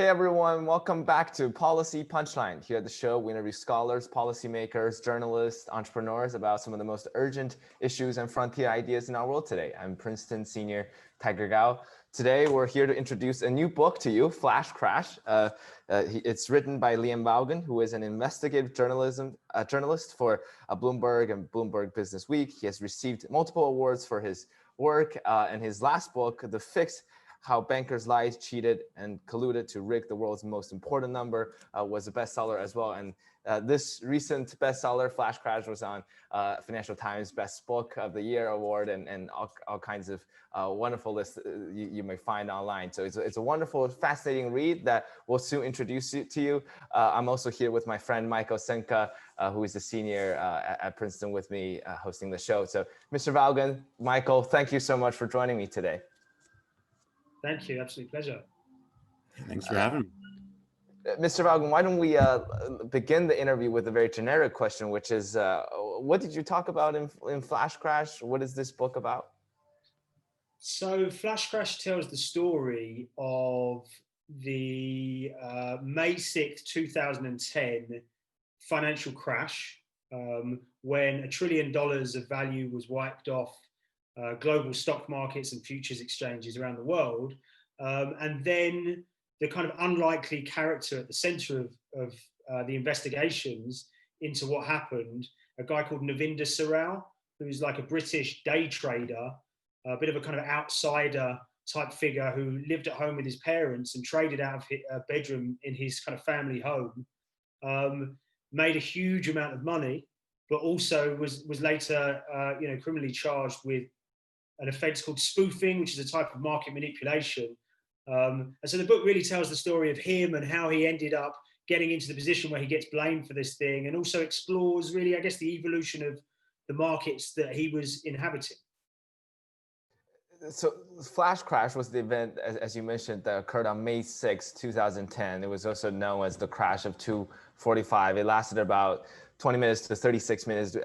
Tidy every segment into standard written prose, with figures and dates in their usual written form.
Hey everyone, welcome back to Policy Punchline. Here at the show, we interview scholars, policymakers, journalists, entrepreneurs about some of the most urgent issues and frontier ideas in our world today. I'm Princeton senior Tiger Gao. Today, we're here to introduce a new book to you, Flash Crash. It's written by Vaughan, who is an investigative journalist for Bloomberg and Bloomberg Business Week. He has received multiple awards for his work, and his last book, The Fix: How Bankers Lied, Cheated, and Colluded to Rig the World's Most Important Number, was a bestseller as well. And this recent bestseller, Flash Crash, was on Financial Times Best Book of the Year award and all kinds of wonderful lists you may find online. So it's a wonderful, fascinating read that we'll soon introduce to you. I'm also here with my friend Michael Senka, who is a senior at Princeton with me hosting the show. So Mr. Vaughan, Michael, thank you so much for joining me today. Thank you. Absolute pleasure. Thanks for having me. Mr. Vaughan, why don't we begin the interview with a very generic question, which is, what did you talk about in Flash Crash? What is this book about? So Flash Crash tells the story of the May 6th, 2010 financial crash, when $1 trillion of value was wiped off global stock markets and futures exchanges around the world. And then the kind of unlikely character at the center of the investigations into what happened, a guy called Navinder Sarao, who's like a British day trader, a bit of a kind of outsider type figure who lived at home with his parents and traded out of a bedroom in his kind of family home, made a huge amount of money, but also was later criminally charged with an offence called spoofing, which is a type of market manipulation. And so the book really tells the story of him and how he ended up getting into the position where he gets blamed for this thing, and also explores really, I guess, the evolution of the markets that he was inhabiting. So Flash Crash was the event, as you mentioned, that occurred on May 6, 2010. It was also known as the crash of 245. It lasted about 20 minutes to 36 minutes,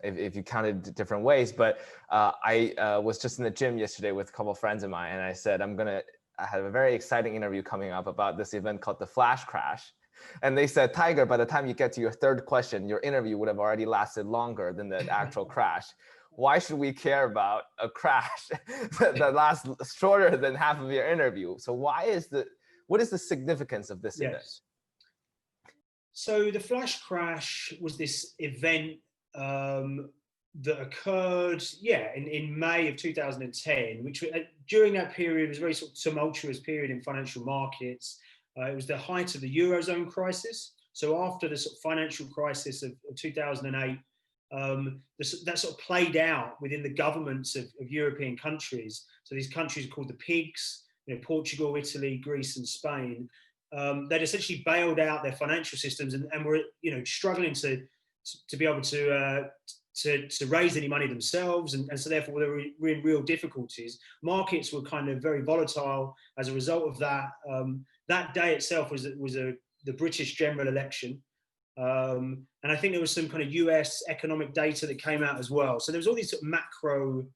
if you counted different ways. But I was just in the gym yesterday with a couple of friends of mine, and I said, I have a very exciting interview coming up about this event called the Flash Crash. And they said, Tiger, by the time you get to your third question, your interview would have already lasted longer than the actual crash. Why should we care about a crash that lasts shorter than half of your interview? So what is the significance of this event? So the Flash Crash was this event that occurred, in May of 2010, which during that period was a very sort of tumultuous period in financial markets. It was the height of the Eurozone crisis. So after the sort of financial crisis of 2008, that sort of played out within the governments of European countries. So these countries are called the PIGS, Portugal, Italy, Greece, and Spain. They'd essentially bailed out their financial systems and were, struggling to be able to raise any money themselves, and so therefore they were in real difficulties. Markets were kind of very volatile as a result of that. That day itself was the British general election. And I think there was some kind of US economic data that came out as well. So there was all these sort of macro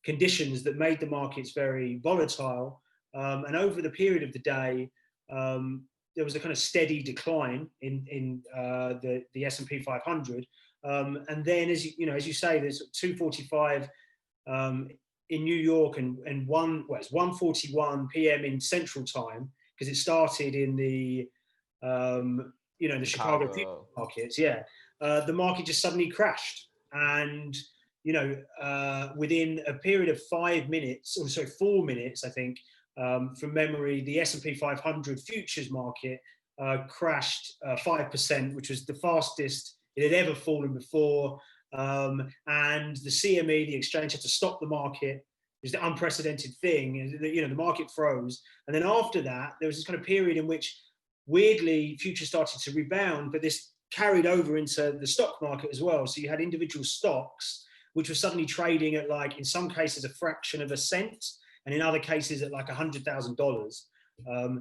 conditions that made the markets very volatile. And over the period of the day, there was a kind of steady decline in the S&P 500. And then, as you say, there's 245 in New York and it's 1:41 p.m. in Central Time, because it started in the the Chicago futures markets. The market just suddenly crashed, and within a period of 4 minutes, I think, from memory, the S&P 500 futures market crashed 5%, which was the fastest it had ever fallen before. And the CME, the exchange, had to stop the market. It was the unprecedented thing. The market froze. And then after that, there was this kind of period in which, weirdly, futures started to rebound, but this carried over into the stock market as well. So you had individual stocks, which were suddenly trading at, like, in some cases, a fraction of a cent, and in other cases at like $100,000.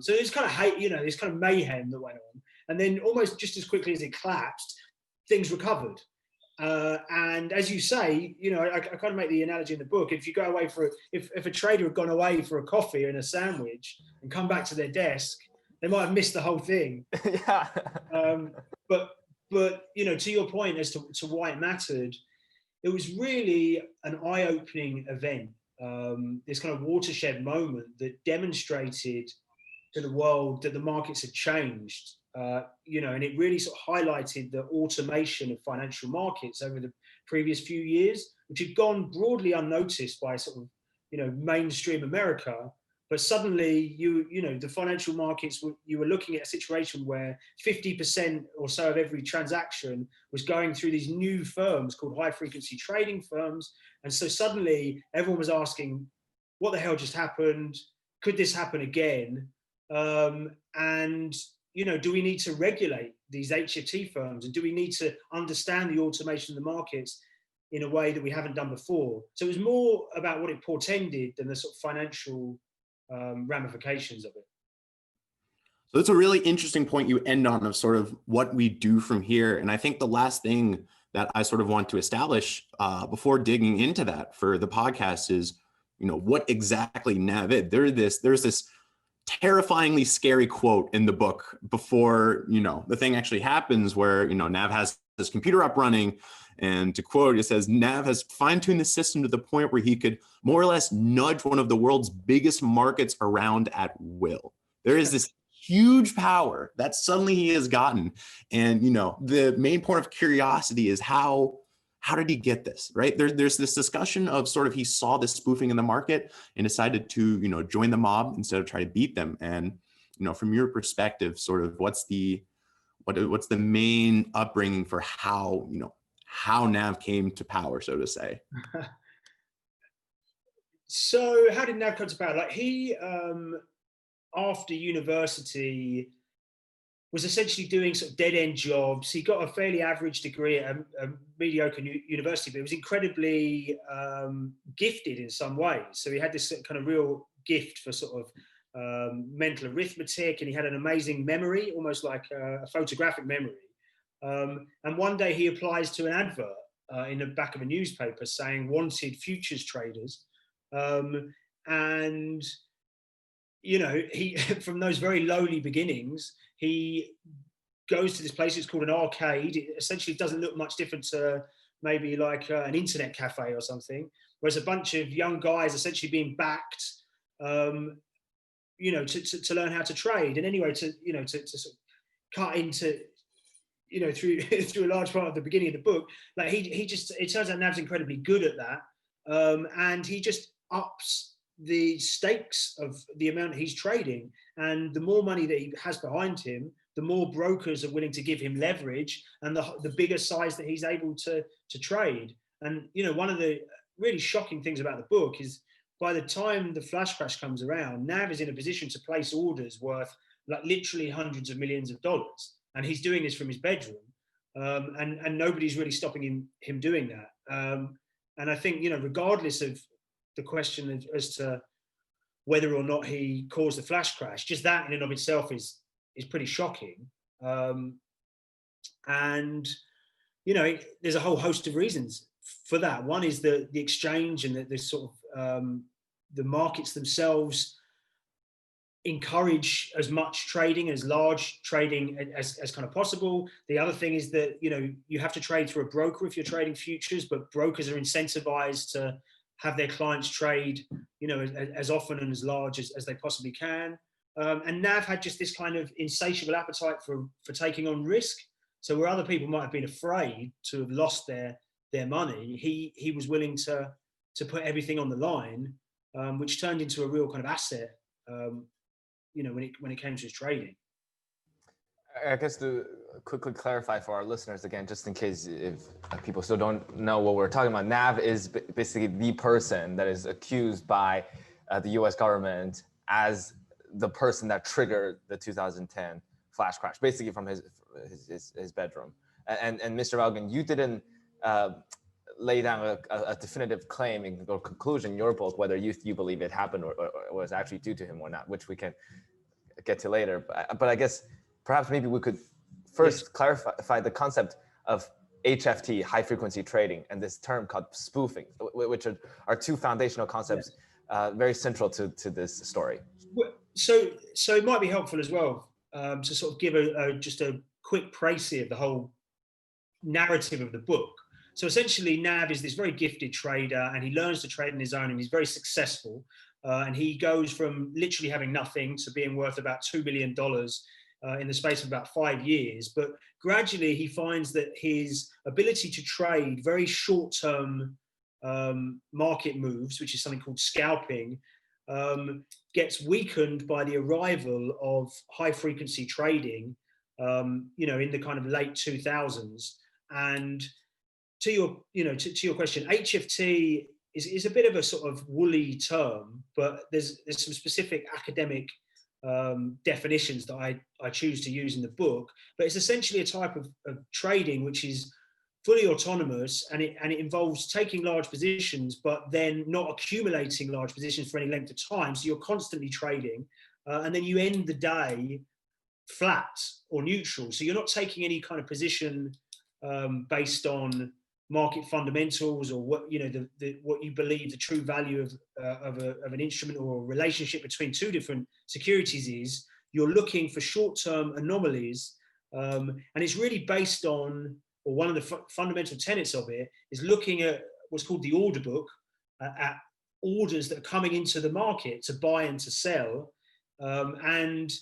So it's kind of this kind of mayhem that went on. And then almost just as quickly as it collapsed, things recovered. And And as you say, I kind of make the analogy in the book. If you go away if a trader had gone away for a coffee and a sandwich and come back to their desk, they might have missed the whole thing. Yeah. But to your point as to why it mattered, it was really an eye-opening event. This kind of watershed moment that demonstrated to the world that the markets had changed. And it really sort of highlighted the automation of financial markets over the previous few years, which had gone broadly unnoticed by sort of, mainstream America. But suddenly, the financial markets, you were looking at a situation where 50% or so of every transaction was going through these new firms called high-frequency trading firms. And so suddenly, everyone was asking, what the hell just happened? Could this happen again? Do we need to regulate these HFT firms? And do we need to understand the automation of the markets in a way that we haven't done before? So it was more about what it portended than the sort of financial ramifications of it. So that's a really interesting point you end on of sort of what we do from here. And I think the last thing that I sort of want to establish before digging into that for the podcast is, what exactly NAV is. There's this terrifyingly scary quote in the book before, the thing actually happens where, NAV has this computer up running. And to quote, it says, NAV has fine-tuned the system to the point where he could more or less nudge one of the world's biggest markets around at will. There is this huge power that suddenly he has gotten. And, the main point of curiosity is how did he get this, right? There's this discussion of sort of he saw this spoofing in the market and decided to, join the mob instead of try to beat them. And, from your perspective, sort of what's the main upbringing for how NAV came to power, so to say? So how did NAV come to power? Like he, after university, was essentially doing sort of dead-end jobs. He got a fairly average degree at a mediocre university, but he was incredibly gifted in some ways. So he had this kind of real gift for sort of mental arithmetic, and he had an amazing memory, almost like a photographic memory. And one day he applies to an advert in the back of a newspaper saying wanted futures traders. He from those very lowly beginnings, he goes to this place. It's called an arcade. It essentially doesn't look much different to maybe like an internet cafe or something, whereas a bunch of young guys essentially being backed, to learn how to trade. And anyway, to sort of cut into, through a large part of the beginning of the book, like it turns out Nav's incredibly good at that. And he just ups the stakes of the amount he's trading, and the more money that he has behind him, the more brokers are willing to give him leverage, and the bigger size that he's able to trade. And one of the really shocking things about the book is by the time the flash crash comes around, Nav is in a position to place orders worth like literally hundreds of millions of dollars, and he's doing this from his bedroom, and nobody's really stopping him doing that. And I think regardless of the question as to whether or not he caused the flash crash, just that in and of itself is pretty shocking. And there's a whole host of reasons for that. One is the exchange and the sort of the markets themselves encourage as much trading, as large trading as kind of possible. The other thing is that you have to trade through a broker if you're trading futures, but brokers are incentivized to have their clients trade, as often and as large as they possibly can. And Nav had just this kind of insatiable appetite for taking on risk. So where other people might have been afraid to have lost their money, he was willing to put everything on the line, which turned into a real kind of asset, when it came to his trading. I guess to quickly clarify for our listeners again, just in case if people still don't know what we're talking about, Nav is basically the person that is accused by the U.S. government as the person that triggered the 2010 flash crash, basically from his bedroom. And Mr. Vaughan, you didn't lay down a definitive claim or conclusion in your book whether you believe it happened or was actually due to him or not, which we can get to later. But I guess perhaps maybe we could first clarify the concept of HFT, high frequency trading, and this term called spoofing, which are two foundational concepts very central to this story. So it might be helpful as well to sort of give just a quick précis of the whole narrative of the book. So essentially, Nav is this very gifted trader, and he learns to trade on his own, and he's very successful. And he goes from literally having nothing to being worth about $2 million in the space of about 5 years. But gradually, he finds that his ability to trade very short-term market moves, which is something called scalping, gets weakened by the arrival of high-frequency trading, in the kind of late 2000s. And to your question, HFT is a bit of a sort of woolly term, but there's some specific academic definitions that I choose to use in the book. But it's essentially a type of trading which is fully autonomous, and it involves taking large positions, but then not accumulating large positions for any length of time. So you're constantly trading, and then you end the day flat or neutral. So you're not taking any kind of position based on market fundamentals or what what you believe the true value of an instrument or a relationship between two different securities is. You're looking for short-term anomalies, and it's really based on, or one of the fundamental tenets of it is looking at what's called the order book, at orders that are coming into the market to buy and to sell, and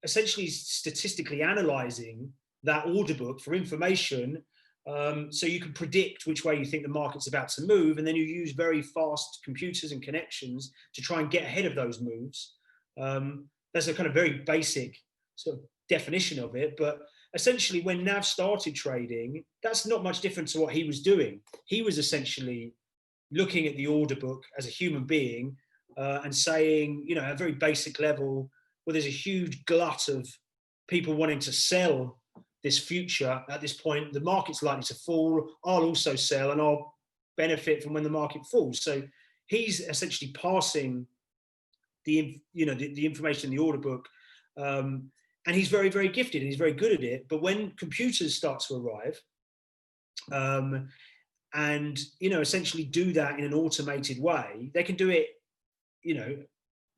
essentially statistically analyzing that order book for information, so you can predict which way you think the market's about to move, and then you use very fast computers and connections to try and get ahead of those moves. That's a kind of very basic sort of definition of it, but essentially when Nav started trading, that's not much different to what he was doing. He was essentially looking at the order book as a human being, and saying, at a very basic level, well, there's a huge glut of people wanting to sell this future at this point. The market's likely to fall. I'll also sell, and I'll benefit from when the market falls. So he's essentially passing the information in the order book, and he's very, very gifted, and he's very good at it. But when computers start to arrive, and essentially do that in an automated way, they can do it,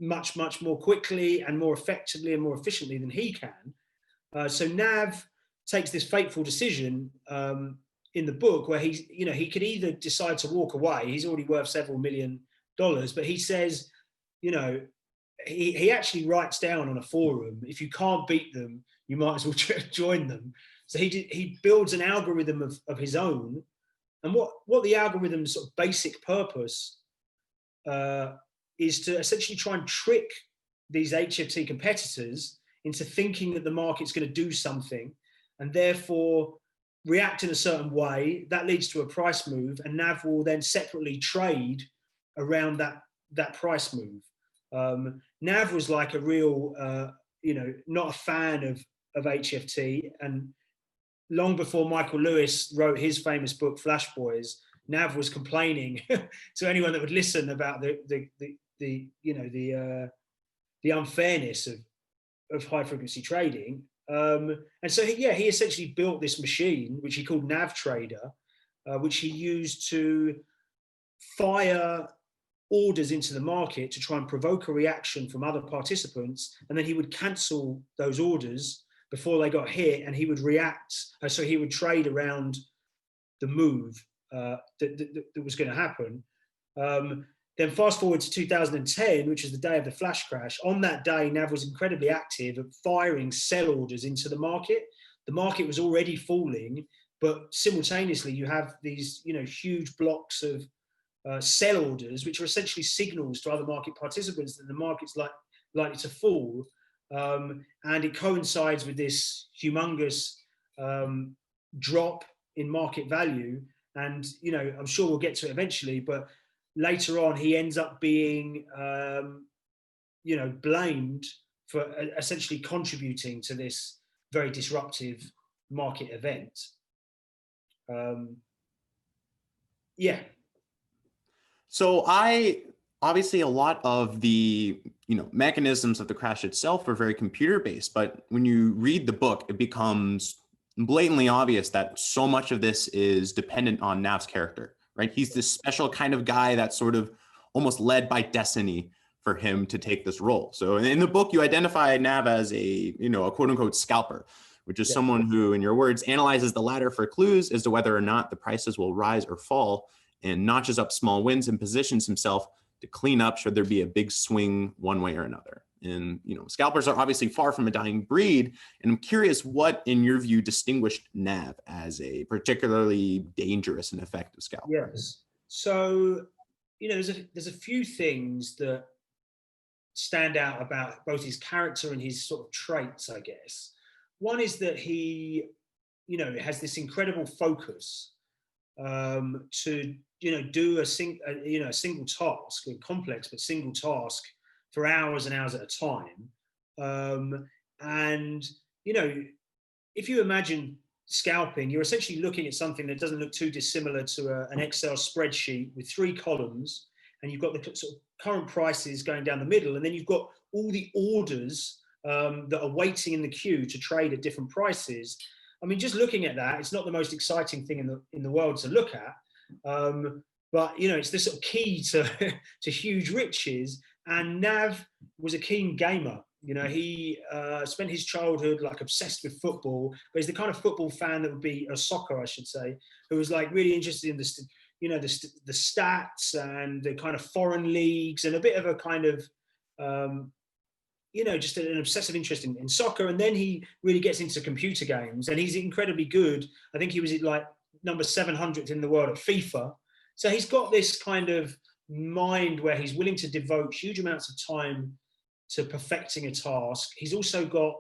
much, much more quickly and more effectively and more efficiently than he can. So Nav takes this fateful decision in the book where he could either decide to walk away. He's already worth several $1 million, but he says, he actually writes down on a forum, if you can't beat them, you might as well join them. So he builds an algorithm of his own. And what the algorithm's sort of basic purpose is to essentially try and trick these HFT competitors into thinking that the market's going to do something, and therefore react in a certain way. That leads to a price move, and Nav will then separately trade around that price move. Nav was like a real, not a fan of HFT, and long before Michael Lewis wrote his famous book Flash Boys, Nav was complaining to anyone that would listen about the unfairness of high frequency trading. And so he essentially built this machine which he called Nav Trader, which he used to fire orders into the market to try and provoke a reaction from other participants, and then he would cancel those orders before they got hit, and he would react. So he would trade around the move that was going to happen. Then fast forward to 2010, which is the day of the flash crash. On that day, Nav was incredibly active at firing sell orders into the market. The market was already falling, but simultaneously you have these huge blocks of sell orders, which are essentially signals to other market participants that the market's likely to fall. And it coincides with this humongous drop in market value. And, I'm sure we'll get to it eventually, but later on, he ends up being, blamed for essentially contributing to this very disruptive market event. So obviously a lot of the mechanisms of the crash itself are very computer based, but when you read the book, it becomes blatantly obvious that so much of this is dependent on Nav's character, right? He's this special kind of guy that's sort of almost led by destiny for him to take this role. So in the book, you identify Nav as a quote unquote scalper, which is someone who, in your words, analyzes the ladder for clues as to whether or not the prices will rise or fall, and notches up small wins and positions himself to clean up should there be a big swing one way or another. And scalpers are obviously far from a dying breed. And I'm curious what, in your view, distinguished Nav as a particularly dangerous and effective scalper. Yes. So, there's a few things that stand out about both his character and his sort of traits, I guess. One is that he, has this incredible focus to, do a single task, a complex but single task for hours and hours at a time. And, if you imagine scalping, you're essentially looking at something that doesn't look too dissimilar to an Excel spreadsheet with 3 columns, and you've got the sort of current prices going down the middle, and then you've got all the orders that are waiting in the queue to trade at different prices. I mean, just looking at that, it's not the most exciting thing in the world to look at, but it's this sort of key to to huge riches. And Nav was a keen gamer. He spent his childhood like obsessed with football, but he's the kind of football fan that would be soccer, I should say, who was like really interested in the stats and the kind of foreign leagues, and a bit of a kind of just an obsessive interest in soccer. And then he really gets into computer games, and he's incredibly good. I think he was like number 700 in the world at FIFA. So he's got this kind of mind where he's willing to devote huge amounts of time to perfecting a task. He's also got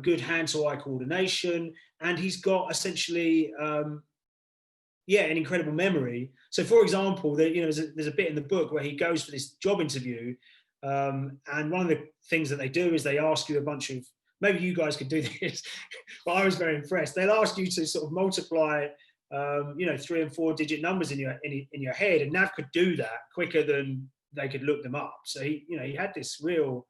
good hand-to-eye coordination, and he's got essentially an incredible memory. So for example, there's a bit in the book where he goes for this job interview, and one of the things that they do is they ask you a bunch of, maybe you guys could do this, but I was very impressed. They'll ask you to sort of multiply 3 and 4 digit numbers in your head, and Nav could do that quicker than they could look them up. So he had this real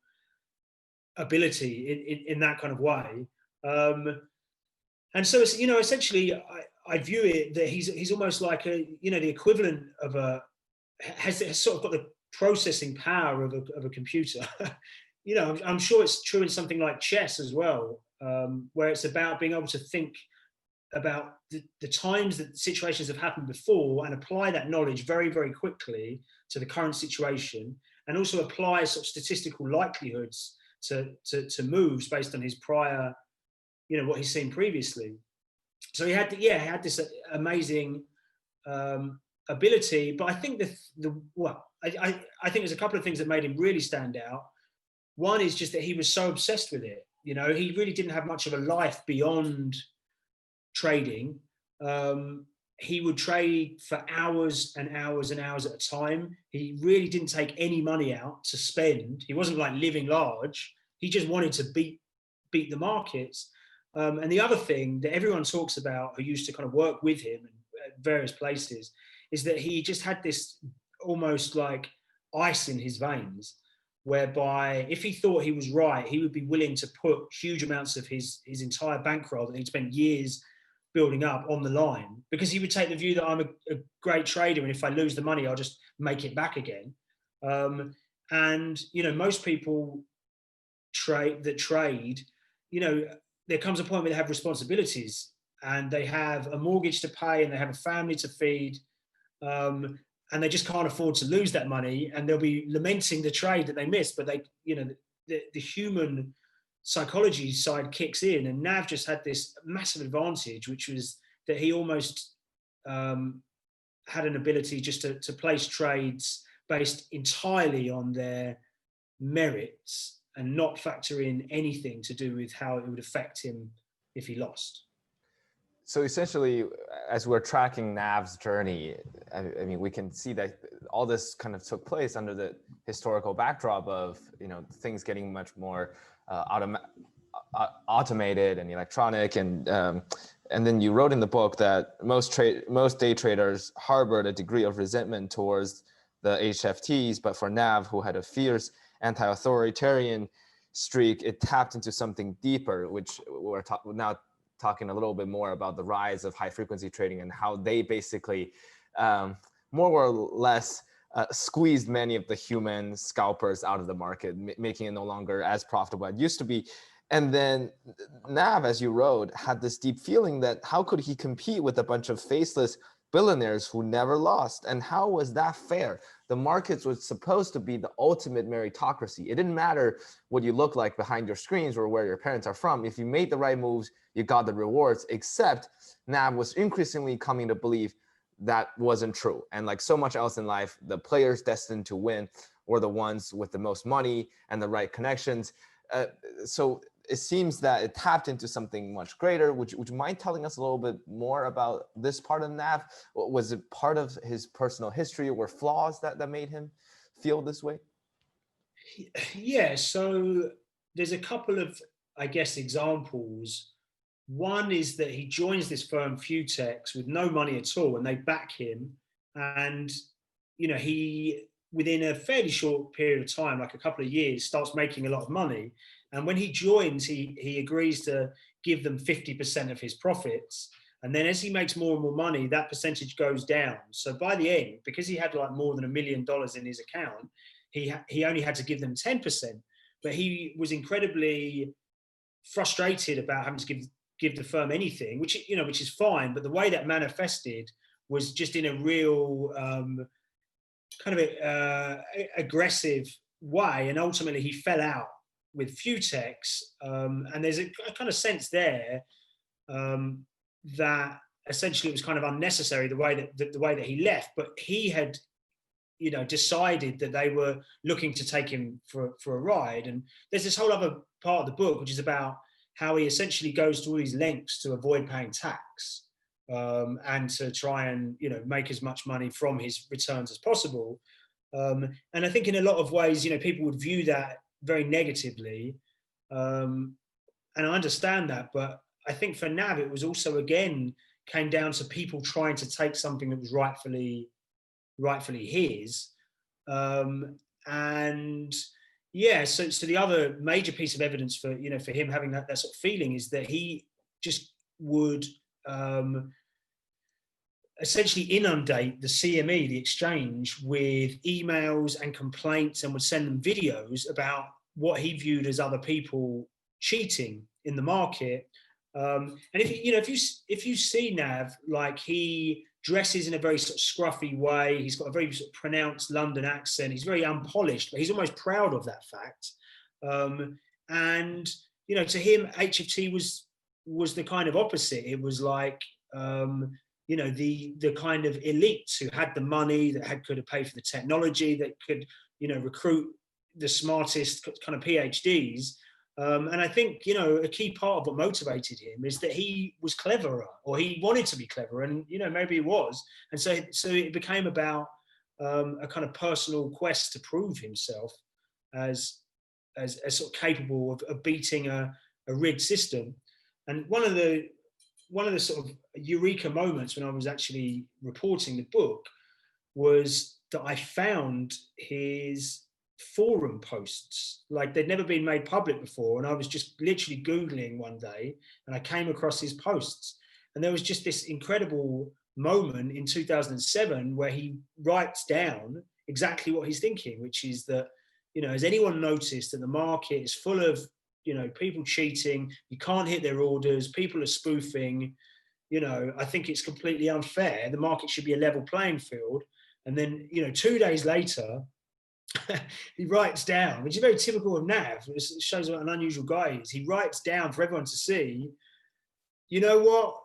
ability in that kind of way. And so it's, essentially I view it that he's almost like the equivalent of has sort of got the processing power of a computer. I'm sure it's true in something like chess as well, where it's about being able to think about the times that situations have happened before and apply that knowledge very, very quickly to the current situation, and also apply sort of statistical likelihoods to moves based on his prior, what he's seen previously. So he had this amazing ability. But I think I think there's a couple of things that made him really stand out. One is just that he was so obsessed with it. He really didn't have much of a life beyond trading. He would trade for hours and hours and hours at a time. He really didn't take any money out to spend. He wasn't like living large. He just wanted to beat the markets. And the other thing that everyone talks about who used to kind of work with him at various places is that he just had this almost like ice in his veins, whereby if he thought he was right, he would be willing to put huge amounts of his entire bankroll that he'd spent years building up on the line, because he would take the view that I'm a great trader, and if I lose the money, I'll just make it back again. And most people trade, there comes a point where they have responsibilities, and they have a mortgage to pay, and they have a family to feed, and they just can't afford to lose that money, and they'll be lamenting the trade that they missed. But the human psychology side kicks in, and Nav just had this massive advantage, which was that he almost had an ability just to place trades based entirely on their merits and not factor in anything to do with how it would affect him if he lost. So essentially, as we're tracking Nav's journey, I mean, we can see that all this kind of took place under the historical backdrop of things getting much more automated and electronic, and then you wrote in the book that most day traders harbored a degree of resentment towards the HFTs, but for Nav, who had a fierce anti-authoritarian streak, it tapped into something deeper, which we're now talking a little bit more about the rise of high frequency trading and how they basically more or less squeezed many of the human scalpers out of the market, making it no longer as profitable as it used to be. And then Nav, as you wrote, had this deep feeling that how could he compete with a bunch of faceless billionaires who never lost? And how was that fair? The markets was supposed to be the ultimate meritocracy. It didn't matter what you look like behind your screens or where your parents are from. If you made the right moves, you got the rewards, except Nav was increasingly coming to believe that wasn't true. And like so much else in life, the players destined to win were the ones with the most money and the right connections. So it seems that it tapped into something much greater. Would you mind telling us a little bit more about this part of Nav? Was it part of his personal history or flaws that made him feel this way? Yeah, so there's a couple of, I guess, examples. One is that he joins this firm Futex with no money at all, and they back him. And he, within a fairly short period of time, like a couple of years, starts making a lot of money. And when he joins, he agrees to give them 50% of his profits. And then as he makes more and more money, that percentage goes down. So by the end, because he had like more than $1 million in his account, he only had to give them 10%. But he was incredibly frustrated about having to give the firm anything, which is fine. But the way that manifested was just in a real kind of aggressive way. And ultimately he fell out with Futex. And there's a kind of sense there that essentially it was kind of unnecessary the way that he left. But he had decided that they were looking to take him for a ride. And there's this whole other part of the book, which is about how he essentially goes to all these lengths to avoid paying tax and to try and make as much money from his returns as possible. And I think in a lot of ways, people would view that very negatively. And I understand that, but I think for Nav, it was also, again, came down to people trying to take something that was rightfully his. And yeah, so the other major piece of evidence for him having that sort of feeling is that he just would essentially inundate the CME, the exchange, with emails and complaints, and would send them videos about what he viewed as other people cheating in the market. And if you see Nav, like, he dresses in a very sort of scruffy way. He's got a very sort of pronounced London accent. He's very unpolished, but he's almost proud of that fact. And to him, HFT was the kind of opposite. It was like the kind of elites who had the money, that could pay for the technology, that could recruit the smartest kind of PhDs. And I think, a key part of what motivated him is that he was cleverer, or he wanted to be clever, and, maybe he was. And so it became about a kind of personal quest to prove himself as sort of capable of beating a rigged system. And one of the sort of eureka moments when I was actually reporting the book was that I found his forum posts. Like, they'd never been made public before, and I was just literally Googling one day and I came across his posts, and there was just this incredible moment in 2007 where he writes down exactly what he's thinking, which is that, has anyone noticed that the market is full of people cheating, you can't hit their orders, people are spoofing, I think it's completely unfair, the market should be a level playing field. And then 2 days later he writes down, which is very typical of Nav. It shows what an unusual guy he is. He writes down for everyone to see, you know what,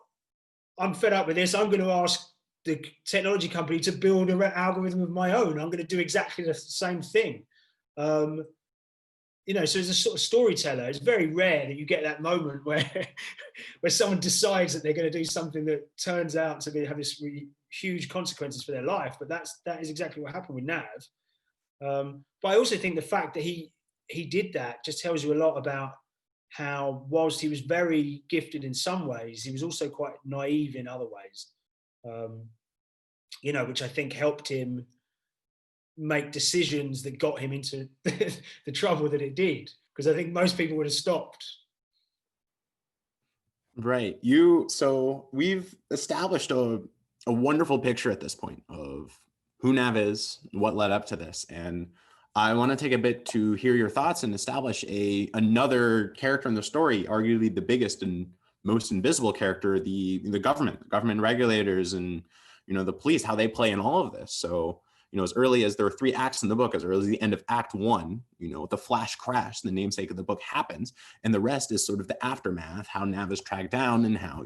I'm fed up with this. I'm going to ask the technology company to build an algorithm of my own. I'm going to do exactly the same thing. So as a sort of storyteller, it's very rare that you get that moment where someone decides that they're going to do something that turns out to have this really huge consequences for their life. But that is exactly what happened with Nav. But I also think the fact that he did that just tells you a lot about how, whilst he was very gifted in some ways, he was also quite naive in other ways, which I think helped him make decisions that got him into the trouble that it did. because I think most people would have stopped. Right. So we've established a wonderful picture at this point of who Nav is, what led up to this. And I want to take a bit to hear your thoughts and establish another character in the story, arguably the biggest and most invisible character, the government regulators, and the police, how they play in all of this. So as early as there are 3 acts in the book, as early as the end of Act 1, the flash crash, the namesake of the book, happens, and the rest is sort of the aftermath, how Nav is tracked down and how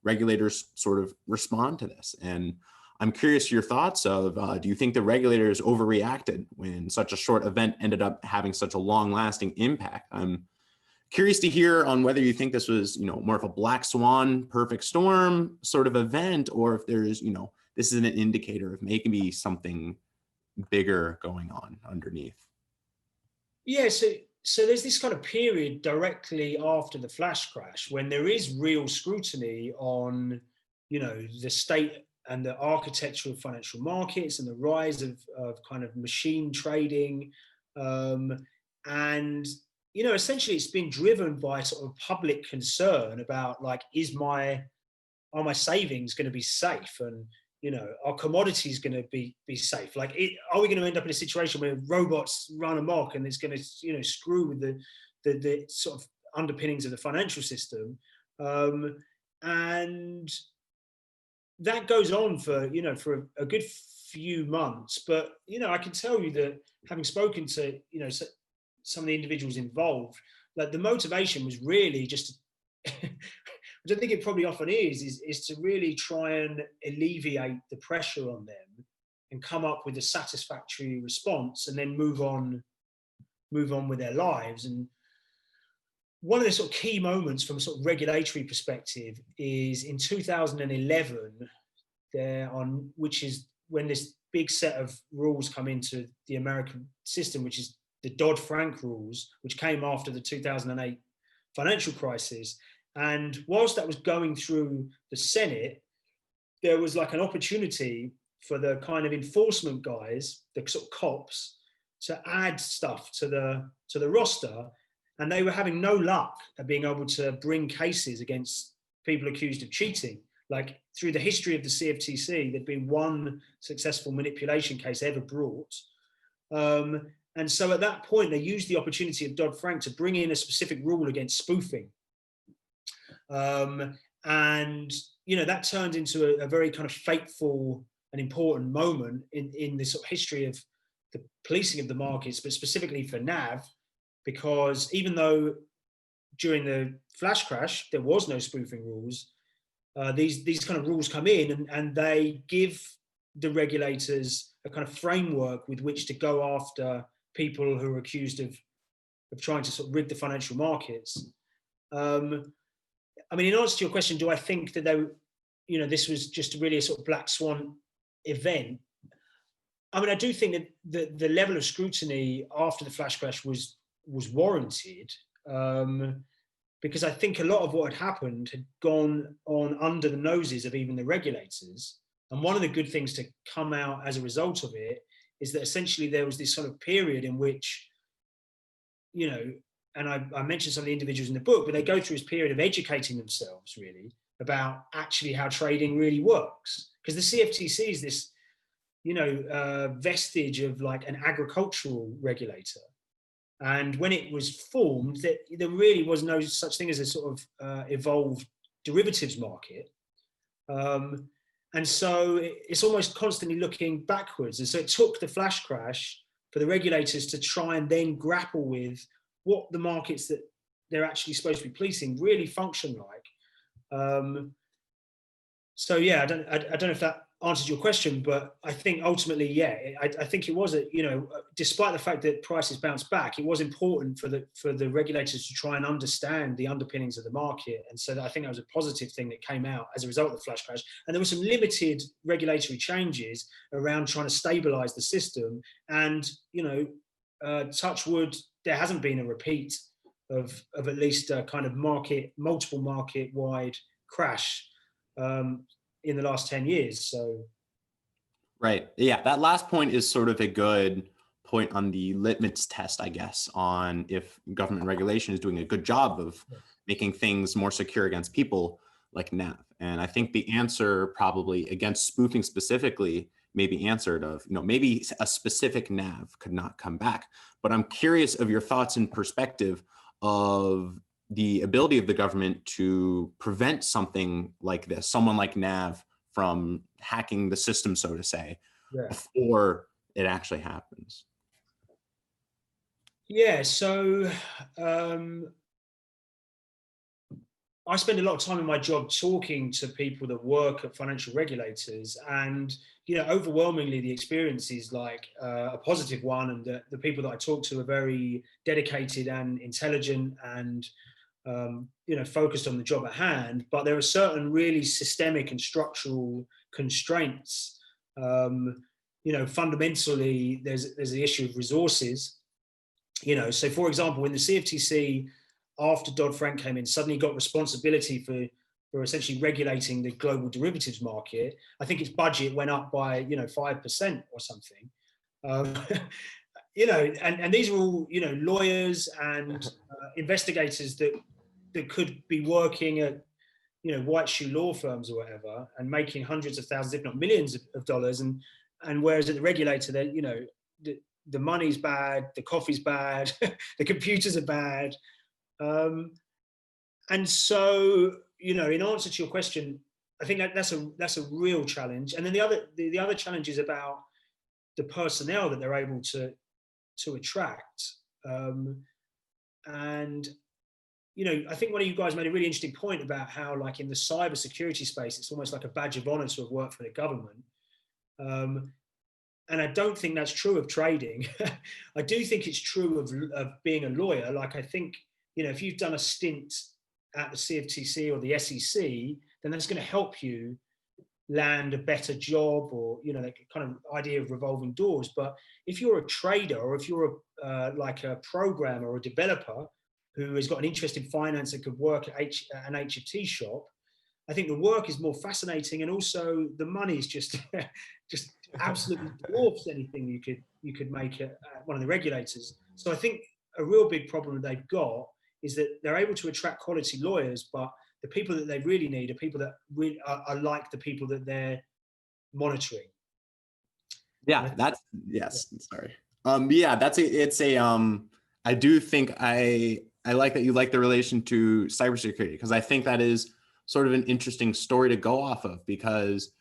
regulators sort of respond to this. And I'm curious your thoughts of, do you think the regulators overreacted when such a short event ended up having such a long-lasting impact? I'm curious to hear on whether you think this was, more of a Black Swan, perfect storm sort of event, or if there's, this is an indicator of maybe something bigger going on underneath. Yeah, so there's this kind of period directly after the flash crash when there is real scrutiny on, the state and the architecture of financial markets and the rise of kind of machine trading. And, essentially it's been driven by sort of public concern about like, are my savings going to be safe? And, are commodities going to be safe? Like, are we going to end up in a situation where robots run amok and it's going to, screw with the sort of underpinnings of the financial system? And that goes on for, for a good few months. But, I can tell you that having spoken to, some of the individuals involved, like the motivation was really just which I think it probably often is to really try and alleviate the pressure on them and come up with a satisfactory response and then move on with their lives. And one of the sort of key moments from a sort of regulatory perspective is in 2011, which is when this big set of rules come into the American system, which is the Dodd-Frank rules, which came after the 2008 financial crisis. And whilst that was going through the Senate, there was like an opportunity for the kind of enforcement guys, the sort of cops, to add stuff to the roster. And they were having no luck at being able to bring cases against people accused of cheating. Like through the history of the CFTC, there'd been one successful manipulation case ever brought. And so at that point, they used the opportunity of Dodd-Frank to bring in a specific rule against spoofing. And, that turned into a very kind of fateful and important moment in the sort of history of the policing of the markets, but specifically for NAV, because even though during the flash crash, there was no spoofing rules, these kind of rules come in and they give the regulators a kind of framework with which to go after people who are accused of trying to sort of rig the financial markets. I mean, in answer to your question, do I think that this was just really a sort of Black Swan event? I mean, I do think that the level of scrutiny after the flash crash was warranted, because I think a lot of what had happened had gone on under the noses of even the regulators. And one of the good things to come out as a result of it is that essentially there was this sort of period in which, and I mentioned some of the individuals in the book, but they go through this period of educating themselves really about actually how trading really works. Because the CFTC is this, vestige of like an agricultural regulator. And when it was formed, there really was no such thing as a sort of evolved derivatives market. And so it's almost constantly looking backwards. And so it took the flash crash for the regulators to try and then grapple with what the markets that they're actually supposed to be policing really function like. So yeah, I don't know if that answers your question, but I think ultimately, yeah, I think it was despite the fact that prices bounced back, it was important for the regulators to try and understand the underpinnings of the market, and so I think that was a positive thing that came out as a result of the flash crash. And there were some limited regulatory changes around trying to stabilize the system, and touch wood, there hasn't been a repeat of at least a kind of multiple market wide crash in the last 10 years. So right, yeah, that last point is sort of a good point on the litmus test, I guess, on if government regulation is doing a good job of making things more secure against people, like NAV. And I think the answer probably against spoofing specifically may be answered of, maybe a specific NAV could not come back. But I'm curious of your thoughts and perspective of the ability of the government to prevent something like this, someone like NAV, from hacking the system, so to say, before it actually happens. Yeah, so I spend a lot of time in my job talking to people that work at financial regulators, and overwhelmingly the experience is like a positive one, and the people that I talk to are very dedicated and intelligent and focused on the job at hand. But there are certain really systemic and structural constraints. Fundamentally, there's the issue of resources. So for example, when the CFTC, after Dodd-Frank came in, suddenly got responsibility for essentially regulating the global derivatives market, I think its budget went up by 5% or something. And these are all lawyers and investigators that could be working at white shoe law firms or whatever, and making hundreds of thousands, if not millions of dollars, and whereas at the regulator, the money's bad, the coffee's bad, the computers are bad. And so, in answer to your question, I think that's a real challenge. And then the other challenge is about the personnel that they're able to attract. And I think one of you guys made a really interesting point about how, like, in the cybersecurity space, it's almost like a badge of honor to have worked for the government. And I don't think that's true of trading. I do think it's true of being a lawyer. Like, I think, if you've done a stint at the CFTC or the SEC, then that's going to help you land a better job, or, that kind of idea of revolving doors. But if you're a trader, or if you're like a programmer or a developer who has got an interest in finance and could work at an HFT shop, I think the work is more fascinating, and also the money is just absolutely dwarfs anything you could make at one of the regulators. So I think a real big problem that they've got is that they're able to attract quality lawyers, but the people that they really need are people that really are like the people that they're monitoring. Yeah, that's, yes, sorry. Yeah, I do think I like that you like the relation to cybersecurity, because I think that is sort of an interesting story to go off of, because,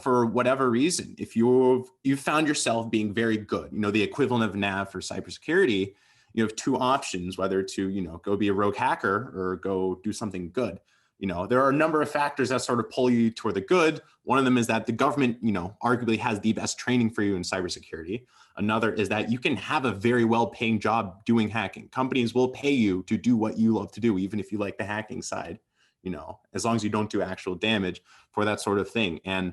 for whatever reason, if you've found yourself being very good, the equivalent of NAV for cybersecurity, you have two options, whether to, go be a rogue hacker or go do something good. There are a number of factors that sort of pull you toward the good. One of them is that the government, arguably has the best training for you in cybersecurity. Another is that you can have a very well-paying job doing hacking. Companies will pay you to do what you love to do, even if you like the hacking side, as long as you don't do actual damage for that sort of thing. And,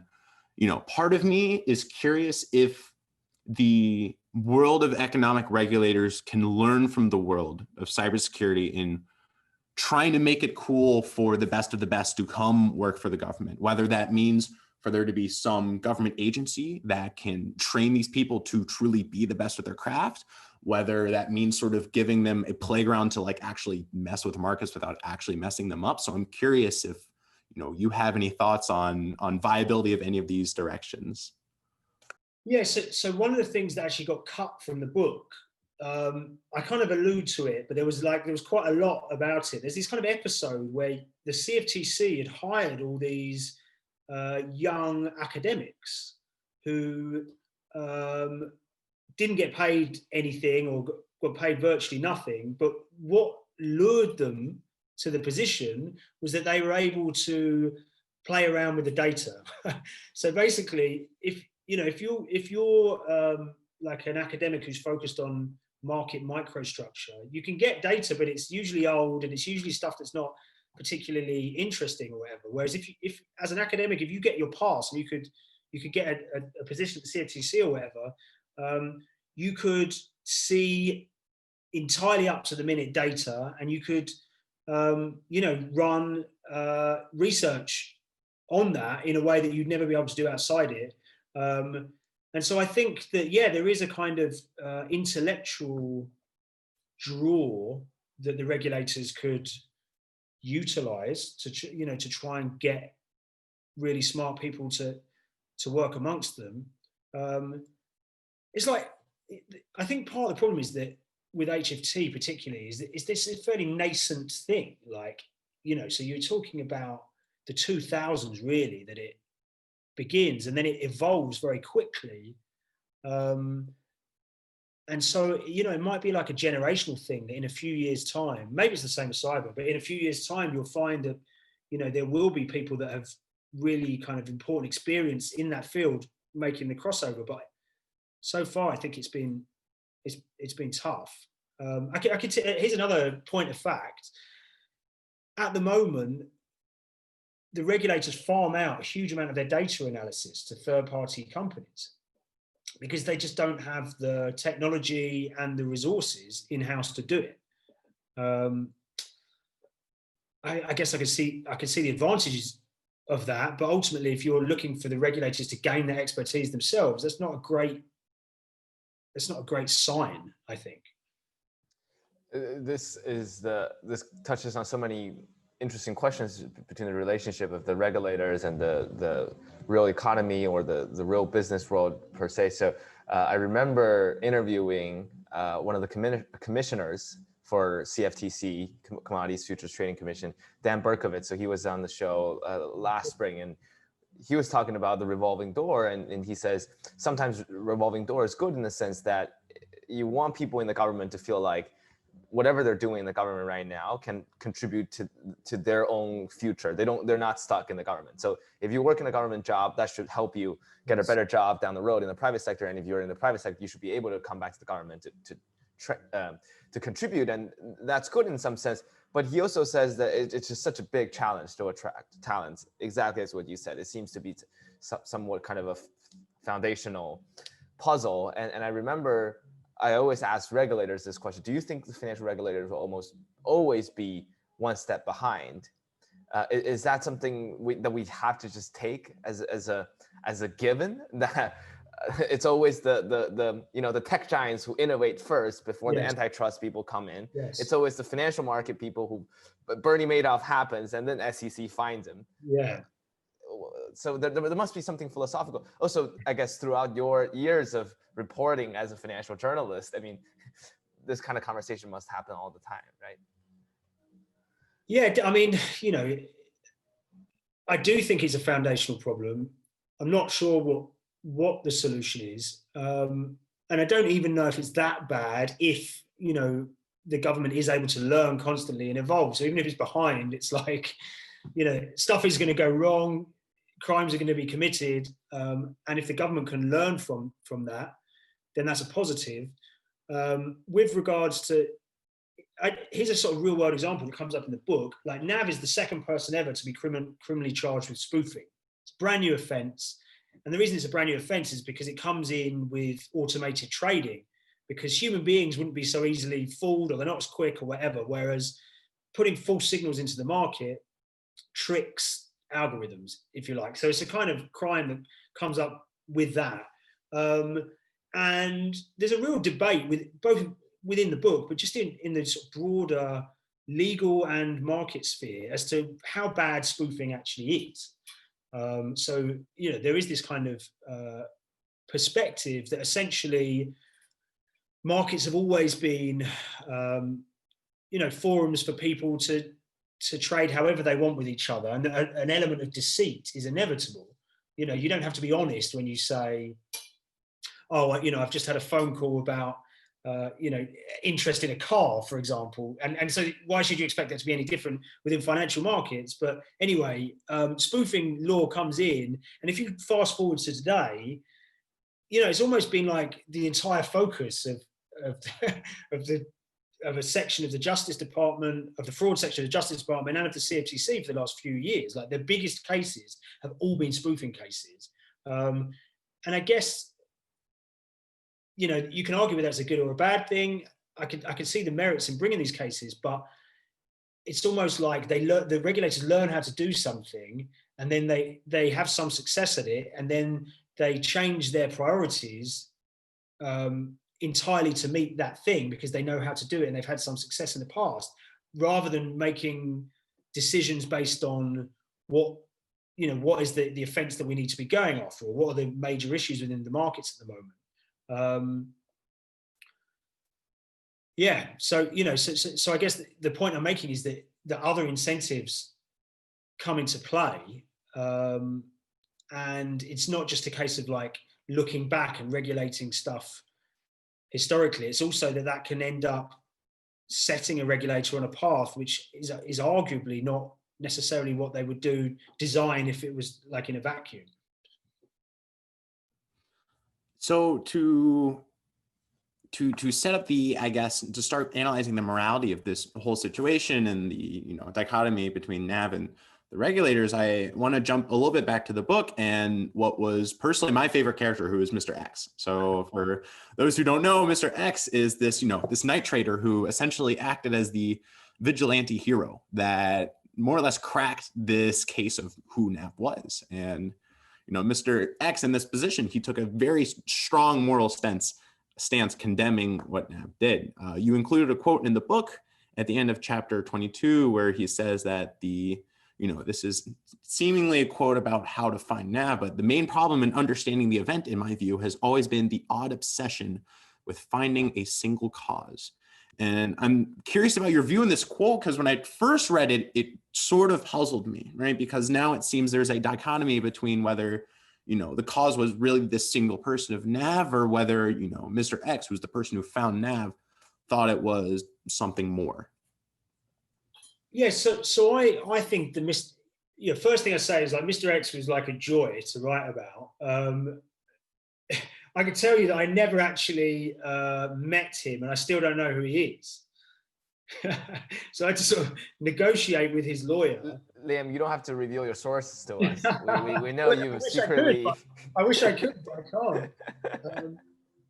part of me is curious if the world of economic regulators can learn from the world of cybersecurity in trying to make it cool for the best of the best to come work for the government, whether that means for there to be some government agency that can train these people to truly be the best at their craft, whether that means sort of giving them a playground to like actually mess with markets without actually messing them up. So I'm curious if, you have any thoughts on viability of any of these directions. Yeah, so one of the things that actually got cut from the book, I kind of allude to it, but there was quite a lot about it. There's this kind of episode where the CFTC had hired all these young academics who didn't get paid anything, or got paid virtually nothing. But what lured them to the position was that they were able to play around with the data. So basically, if you're like an academic who's focused on market microstructure, you can get data, but it's usually old, and it's usually stuff that's not particularly interesting or whatever. Whereas if as an academic, if you get your pass and you could get a position at the CFTC or whatever, you could see entirely up to the minute data, and you could run research on that in a way that you'd never be able to do outside it. And so I think that, yeah, there is a kind of intellectual draw that the regulators could utilize to try and get really smart people to work amongst them. It's like, I think part of the problem is that with HFT particularly is this a fairly nascent thing. Like, so you're talking about the 2000s really that it begins, and then it evolves very quickly. And so, it might be like a generational thing that in a few years' time, maybe it's the same as cyber, but in a few years' time, you'll find that, there will be people that have really kind of important experience in that field making the crossover. But so far, I think it's been tough. Here's another point of fact. At the moment, the regulators farm out a huge amount of their data analysis to third-party companies because they just don't have the technology and the resources in-house to do it. I guess I can see the advantages of that, but ultimately, if you're looking for the regulators to gain that expertise themselves, that's not a great sign, I think. This touches on so many interesting questions between the relationship of the regulators and the real economy or the real business world per se. So I remember interviewing one of the commissioners for CFTC, Commodities Futures Trading Commission, Dan Berkovitz. So he was on the show last spring, and he was talking about the revolving door, and he says sometimes revolving door is good in the sense that you want people in the government to feel like whatever they're doing in the government right now can contribute to their own future. They're not stuck in the government. So if you work in a government job, that should help you get a better job down the road in the private sector. And if you're in the private sector, you should be able to come back to the government to contribute. And that's good in some sense. But he also says that it's just such a big challenge to attract talents. Exactly as what you said. It seems to be somewhat kind of a foundational puzzle. And I remember I always ask regulators this question: do you think the financial regulators will almost always be one step behind? Is that something that we have to just take as a given, that it's always the tech giants who innovate first before the antitrust people come in? Yes. It's always the financial market people who Bernie Madoff happens and then SEC finds him. Yeah. So there must be something philosophical. Also, I guess throughout your years of reporting as a financial journalist, I mean, this kind of conversation must happen all the time, right? Yeah, I mean, I do think it's a foundational problem. I'm not sure what the solution is. And I don't even know if it's that bad if, the government is able to learn constantly and evolve. So even if it's behind, it's like, stuff is going to go wrong, crimes are going to be committed. And if the government can learn from that, then that's a positive. With regards to, here's a sort of real world example that comes up in the book. Like, Nav is the second person ever to be criminally charged with spoofing. It's a brand new offence. And the reason it's a brand new offence is because it comes in with automated trading, because human beings wouldn't be so easily fooled, or they're not as quick or whatever. Whereas putting false signals into the market tricks algorithms, if you like. So it's a kind of crime that comes up with that. And there's a real debate with both within the book, but just in the sort of broader legal and market sphere as to how bad spoofing actually is. So, there is this kind of perspective that essentially markets have always been, forums for people to trade however they want with each other. And an element of deceit is inevitable. You don't have to be honest when you say, oh, I've just had a phone call about, interest in a car, for example. And so why should you expect that to be any different within financial markets? But anyway, spoofing law comes in. And if you fast forward to today, it's almost been like the entire focus of a section of the Justice Department, of the fraud section of the Justice Department, and of the CFTC for the last few years. Like, their biggest cases have all been spoofing cases. And I guess, you can argue whether that's a good or a bad thing. I can see the merits in bringing these cases, but it's almost like the regulators learn how to do something, and then they have some success at it, and then they change their priorities entirely to meet that thing because they know how to do it and they've had some success in the past, rather than making decisions based on what is the offence that we need to be going after, or what are the major issues within the markets at the moment. So I guess the point I'm making is that the other incentives come into play, and it's not just a case of like looking back and regulating stuff historically. It's also that can end up setting a regulator on a path which is arguably not necessarily what they would design if it was like in a vacuum. So to set up to start analyzing the morality of this whole situation and the dichotomy between NAV and the regulators, I want to jump a little bit back to the book and what was personally my favorite character, who is Mr. X. So for those who don't know, Mr. X is this night trader who essentially acted as the vigilante hero that more or less cracked this case of who NAV was. And Mr. X, in this position, he took a very strong moral stance condemning what NAV did. You included a quote in the book at the end of chapter 22 where he says that this is seemingly a quote about how to find NAV, but the main problem in understanding the event, in my view, has always been the odd obsession with finding a single cause. And I'm curious about your view on this quote, because when I first read it, it sort of puzzled me, right? Because now it seems there's a dichotomy between whether, the cause was really this single person of NAV, or whether, Mr. X, who's the person who found NAV, thought it was something more. Yeah, so I think first thing I say is like Mr. X was like a joy to write about. I can tell you that I never actually met him, and I still don't know who he is. So I had to sort of negotiate with his lawyer. Liam, you don't have to reveal your sources to us. We know you secretly. I wish I could, but I can't.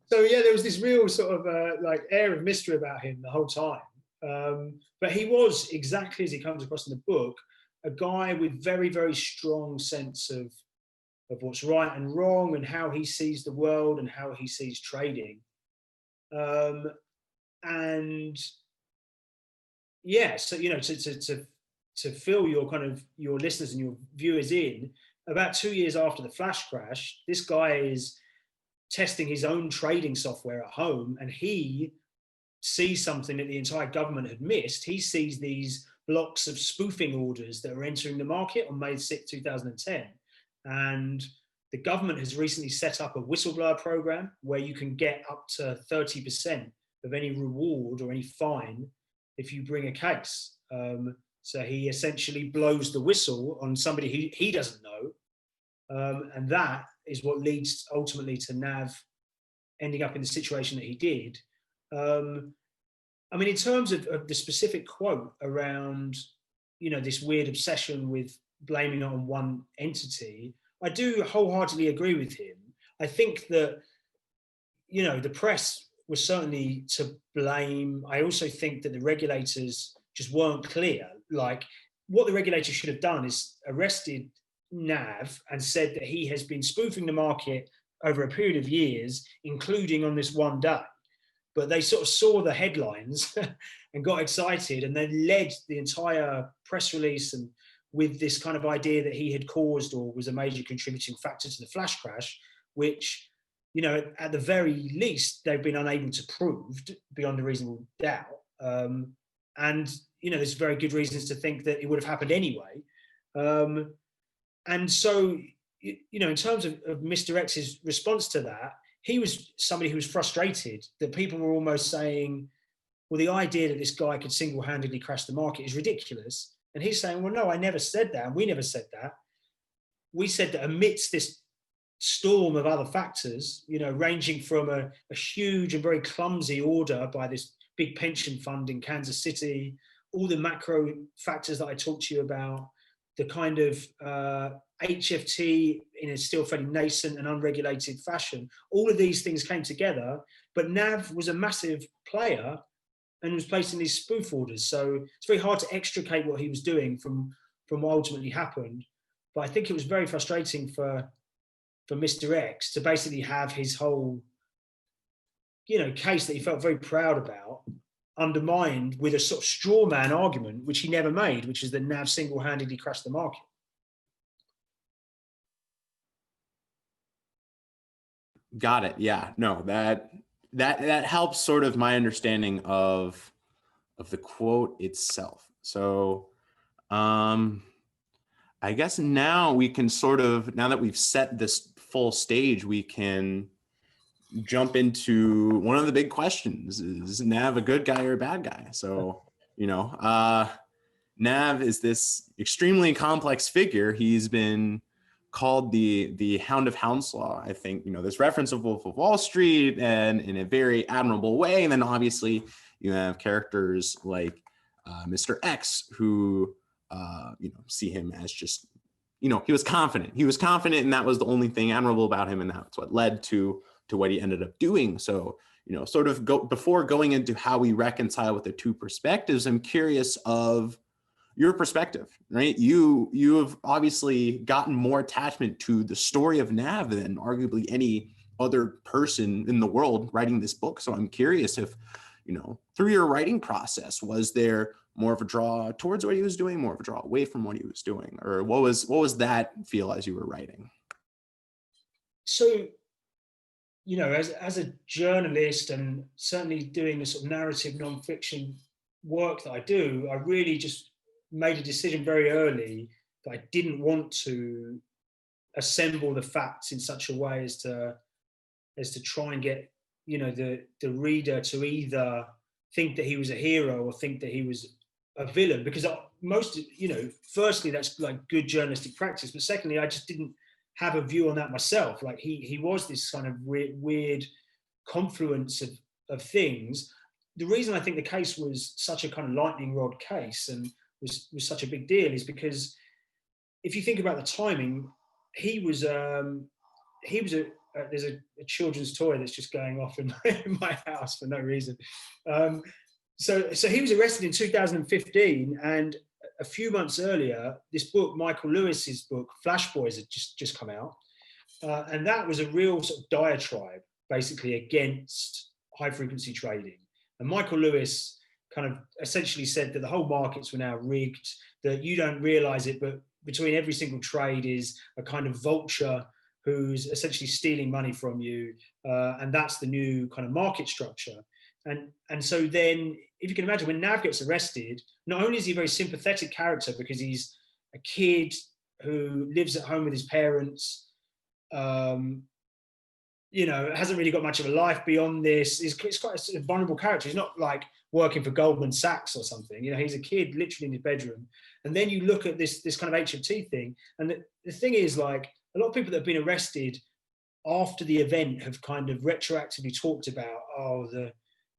So yeah, there was this real sort of like air of mystery about him the whole time. But he was, exactly as he comes across in the book, a guy with very, very strong sense of what's right and wrong, and how he sees the world and how he sees trading. And yeah, so to fill your listeners and your viewers in, about 2 years after the flash crash, this guy is testing his own trading software at home, and he sees something that the entire government had missed. He sees these blocks of spoofing orders that are entering the market on May 6, 2010. And the government has recently set up a whistleblower program where you can get up to 30% of any reward or any fine if you bring a case. So he essentially blows the whistle on somebody he doesn't know. And that is what leads ultimately to NAV ending up in the situation that he did. I mean, in terms of the specific quote around, this weird obsession with blaming it on one entity, I do wholeheartedly agree with him. I think that, the press was certainly to blame. I also think that the regulators just weren't clear. Like, what the regulator should have done is arrested NAV and said that he has been spoofing the market over a period of years, including on this one day. But they sort of saw the headlines and got excited, and then led the entire press release and with this kind of idea that he had caused or was a major contributing factor to the flash crash, which, at the very least, they've been unable to prove beyond a reasonable doubt. And, there's very good reasons to think that it would have happened anyway. And so, in terms of Mr. X's response to that, he was somebody who was frustrated that people were almost saying, well, the idea that this guy could single-handedly crash the market is ridiculous. And he's saying, well, no, I never said that. And we never said that. We said that amidst this storm of other factors, ranging from a huge and very clumsy order by this big pension fund in Kansas City, all the macro factors that I talked to you about, the kind of HFT in a still fairly nascent and unregulated fashion, all of these things came together, but NAV was a massive player and was placing these spoof orders. So it's very hard to extricate what he was doing from what ultimately happened. But I think it was very frustrating for for Mr. X to basically have his whole, you know, case that he felt very proud about undermined with a sort of straw man argument, which he never made, which is that Nav single-handedly crashed the market. Got it. Yeah. No, that helps sort of my understanding of the quote itself. So I guess now we can sort of, now that we've set this full stage, we can jump into one of the big questions. Is Nav a good guy or a bad guy? So, you know, Nav is this extremely complex figure. He's been called the Hound of Hounslow. I think, you know, this reference of Wolf of Wall Street and in a very admirable way. And then obviously you have characters like Mr. X who, you know, see him as just, you know, he was confident. He was confident, and that was the only thing admirable about him, and that's what led to what he ended up doing. So, you know, sort of before going into how we reconcile with the two perspectives, I'm curious of your perspective, right? You have obviously gotten more attachment to the story of Nav than arguably any other person in the world writing this book. So I'm curious if, you know, through your writing process, was there more of a draw towards what he was doing, more of a draw away from what he was doing, or what was that feel as you were writing? So, you know, as a journalist and certainly doing the sort of narrative nonfiction work that I do, I really just made a decision very early that I didn't want to assemble the facts in such a way as to try and get, you know, the reader to either think that he was a hero or think that he was a villain, because most, you know, firstly, that's like good journalistic practice, but secondly, I just didn't have a view on that myself. Like he was this kind of weird confluence of things. The reason I think the case was such a kind of lightning rod case and was such a big deal is because if you think about the timing, there's a children's toy that's just going off in my house for no reason. So he was arrested in 2015, and a few months earlier, this book, Michael Lewis's book, Flash Boys, had just come out. And that was a real sort of diatribe, basically, against high-frequency trading. And Michael Lewis kind of essentially said that the whole markets were now rigged, that you don't realize it, but between every single trade is a kind of vulture who's essentially stealing money from you. And that's the new kind of market structure. And so then, if you can imagine, when Nav gets arrested, not only is he a very sympathetic character because he's a kid who lives at home with his parents, you know, hasn't really got much of a life beyond this. He's quite a sort of vulnerable character. He's not like working for Goldman Sachs or something. You know, he's a kid literally in his bedroom. And then you look at this kind of HFT thing. And the thing is, like, a lot of people that have been arrested after the event have kind of retroactively talked about,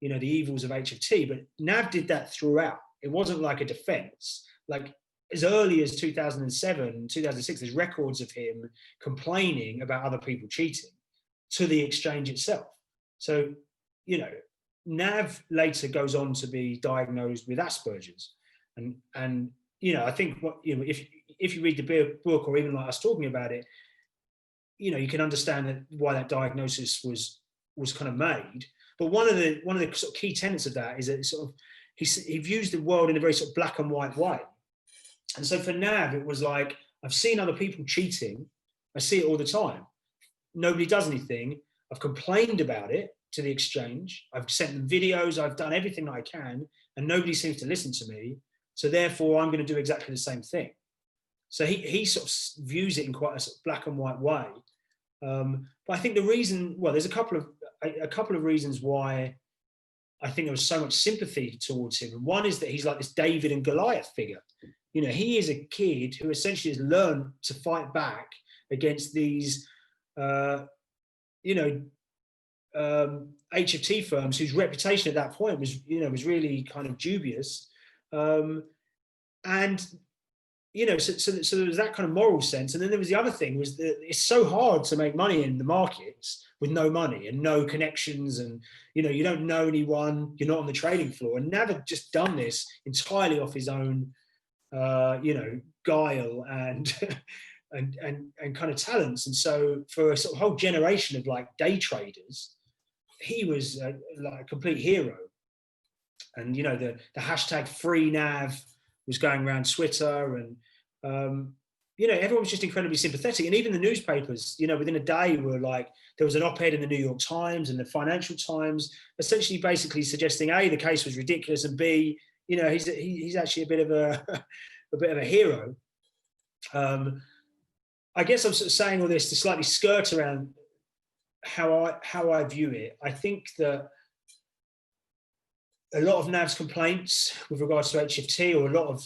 the evils of HFT, but Nav did that throughout. It wasn't like a defense. Like, as early as 2007, 2006, there's records of him complaining about other people cheating to the exchange itself. So, you know, Nav later goes on to be diagnosed with Asperger's. And you know, I think if you read the book, or even like us talking about it, you know, you can understand why that diagnosis was kind of made. But one of the sort of key tenets of that is that sort of he views the world in a very sort of black and white way. And so for Nav, it was like, I've seen other people cheating. I see it all the time. Nobody does anything. I've complained about it to the exchange. I've sent them videos. I've done everything that I can, and nobody seems to listen to me. So therefore, I'm going to do exactly the same thing. So he sort of views it in quite a sort of black and white way. But I think the reason, well, there's a couple of reasons why I think there was so much sympathy towards him. And one is that he's like this David and Goliath figure. You know, he is a kid who essentially has learned to fight back against these, HFT firms whose reputation at that point was really kind of dubious. And you know, so there was that kind of moral sense. And then there was the other thing, was that it's so hard to make money in the markets with no money and no connections, and, you know, you don't know anyone, you're not on the trading floor. And Nav had just done this entirely off his own, guile and and kind of talents. And so for a sort of whole generation of like day traders, he was like a complete hero. And, you know, the hashtag free nav was going around Twitter, and, you know, everyone was just incredibly sympathetic. And even the newspapers, you know, within a day were like, there was an op-ed in the New York Times and the Financial Times, essentially basically suggesting A, the case was ridiculous, and B, you know, he's actually a bit of a hero. I guess I'm sort of saying all this to slightly skirt around how I view it. I think that a lot of Nav's complaints with regards to HFT, or a lot of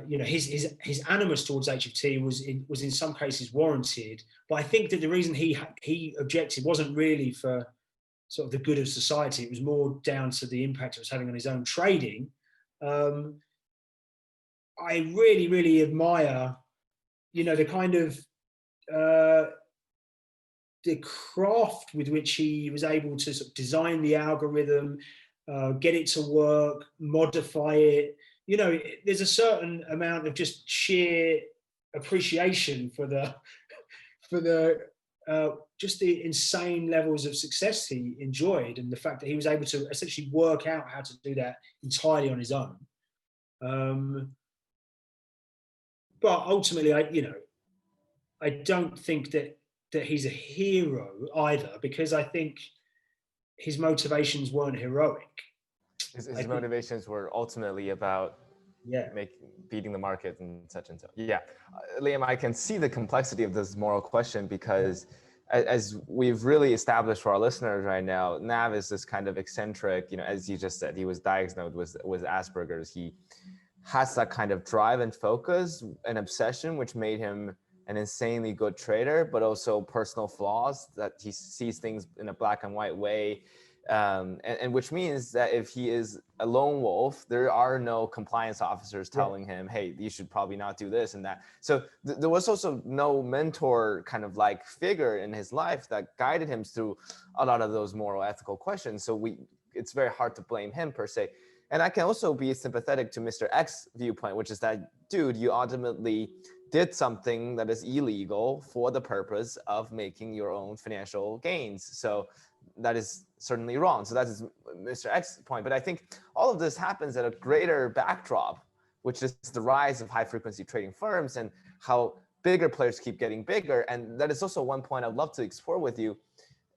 you know, his animus towards HFT was in some cases warranted. But I think that the reason he objected wasn't really for sort of the good of society. It was more down to the impact it was having on his own trading. I really, really admire, you know, the kind of the craft with which he was able to sort of design the algorithm, get it to work, modify it. You know, there's a certain amount of just sheer appreciation for the just the insane levels of success he enjoyed, and the fact that he was able to essentially work out how to do that entirely on his own. But ultimately, I don't think that he's a hero either, because I think his motivations weren't heroic. His motivations were ultimately about beating the market and such and so. Yeah, Liam, I can see the complexity of this moral question, because as we've really established for our listeners right now, Nav is this kind of eccentric, you know, as you just said, he was diagnosed with Asperger's. He has that kind of drive and focus and obsession, which made him an insanely good trader, but also personal flaws, that he sees things in a black and white way. And which means that if he is a lone wolf, there are no compliance officers telling him, hey, you should probably not do this and that. So there was also no mentor kind of like figure in his life that guided him through a lot of those moral, ethical questions. So it's very hard to blame him per se. And I can also be sympathetic to Mr. X's viewpoint, which is that, dude, you ultimately did something that is illegal for the purpose of making your own financial gains. So that is certainly wrong. So that is Mr. X's point. But I think all of this happens at a greater backdrop, which is the rise of high frequency trading firms and how bigger players keep getting bigger. And that is also one point I'd love to explore with you.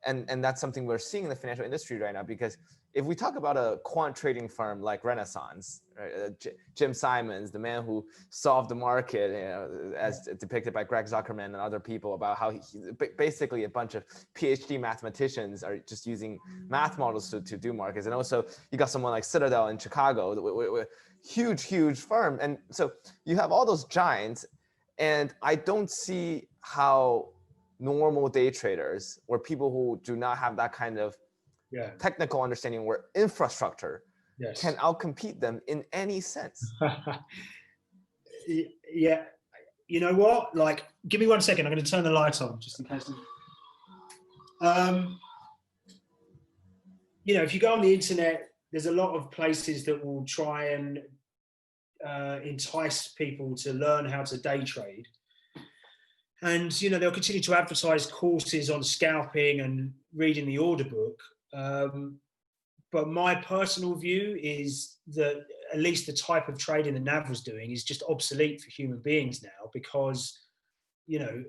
And that's something we're seeing in the financial industry right now, because if we talk about a quant trading firm like Renaissance, right, Jim Simons, the man who solved the market, you know, as depicted by Greg Zuckerman and other people, about how basically a bunch of PhD mathematicians are just using math models to do markets. And also you got someone like Citadel in Chicago, huge firm. And so you have all those giants, and I don't see how normal day traders, or people who do not have that kind of technical understanding or infrastructure, can outcompete them in any sense. Yeah, you know what? Like, give me 1 second. I'm going to turn the light on just in case. You know, if you go on the internet, there's a lot of places that will try and entice people to learn how to day trade. And, you know, they'll continue to advertise courses on scalping and reading the order book. But my personal view is that at least the type of trading that Nav was doing is just obsolete for human beings now, because, you know,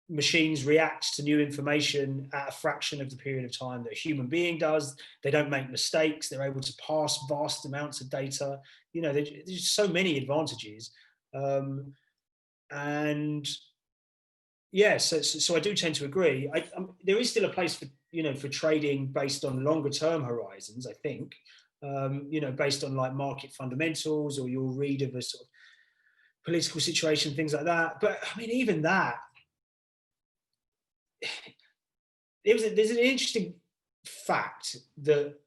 machines react to new information at a fraction of the period of time that a human being does. They don't make mistakes. They're able to pass vast amounts of data. You know, there's so many advantages. And yeah, so I do tend to agree. There is still a place for, you know, for trading based on longer term horizons, I think, you know, based on like market fundamentals, or you'll read of a sort of political situation, things like that. But I mean, even that, there's an interesting fact that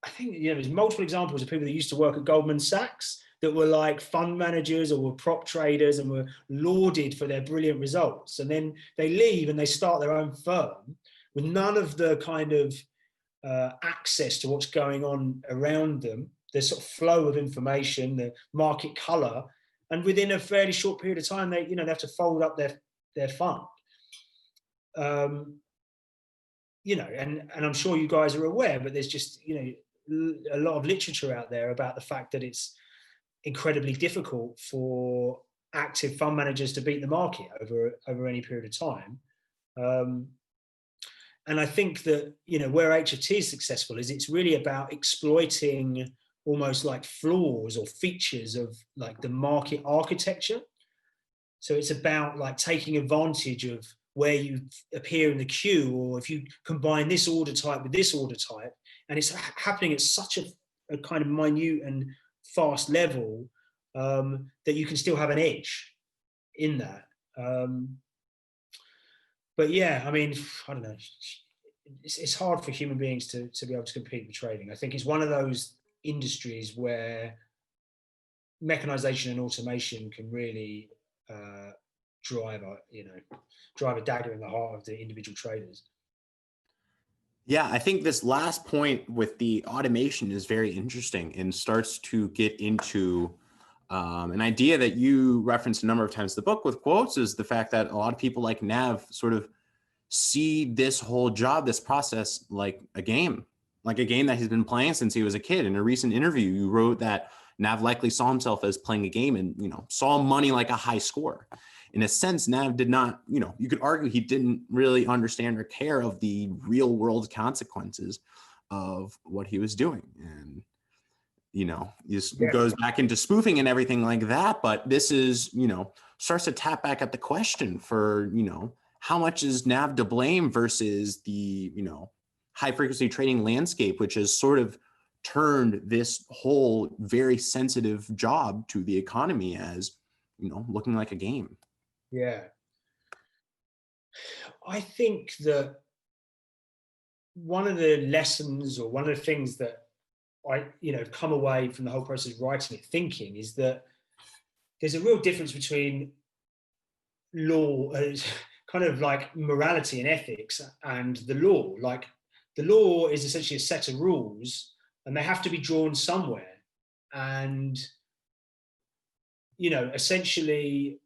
I think, you know, there's multiple examples of people that used to work at Goldman Sachs that were like fund managers or were prop traders and were lauded for their brilliant results. And then they leave and they start their own firm with none of the kind of access to what's going on around them, the sort of flow of information, the market color. and within a fairly short period of time, they have to fold up their fund. And I'm sure you guys are aware, but there's just a lot of literature out there about the fact that it's incredibly difficult for active fund managers to beat the market over any period of time. And I think that where HFT is successful is it's really about exploiting almost like flaws or features of like the market architecture. So it's about like taking advantage of where you appear in the queue, or if you combine this order type with this order type, and it's happening at such a kind of minute and fast level that you can still have an edge in that. But yeah, I mean, I don't know. It's hard for human beings to be able to compete with trading. I think it's one of those industries where mechanization and automation can really drive a dagger in the heart of the individual traders. Yeah, I think this last point with the automation is very interesting and starts to get into an idea that you referenced a number of times in the book with quotes, is the fact that a lot of people like Nav sort of see this whole job, this process, like a game that he's been playing since he was a kid. In a recent interview, you wrote that Nav likely saw himself as playing a game and, saw money like a high score. In a sense, Nav did not, you could argue he didn't really understand or care of the real world consequences of what he was doing. And, this goes back into spoofing and everything like that. But this is, starts to tap back at the question for, how much is Nav to blame versus the, high frequency trading landscape, which has sort of turned this whole very sensitive job to the economy as, looking like a game. Yeah. I think that one of the lessons, or one of the things that I, come away from the whole process of writing it, thinking, is that there's a real difference between law, kind of like morality and ethics, and the law. Like, the law is essentially a set of rules, and they have to be drawn somewhere. And, essentially,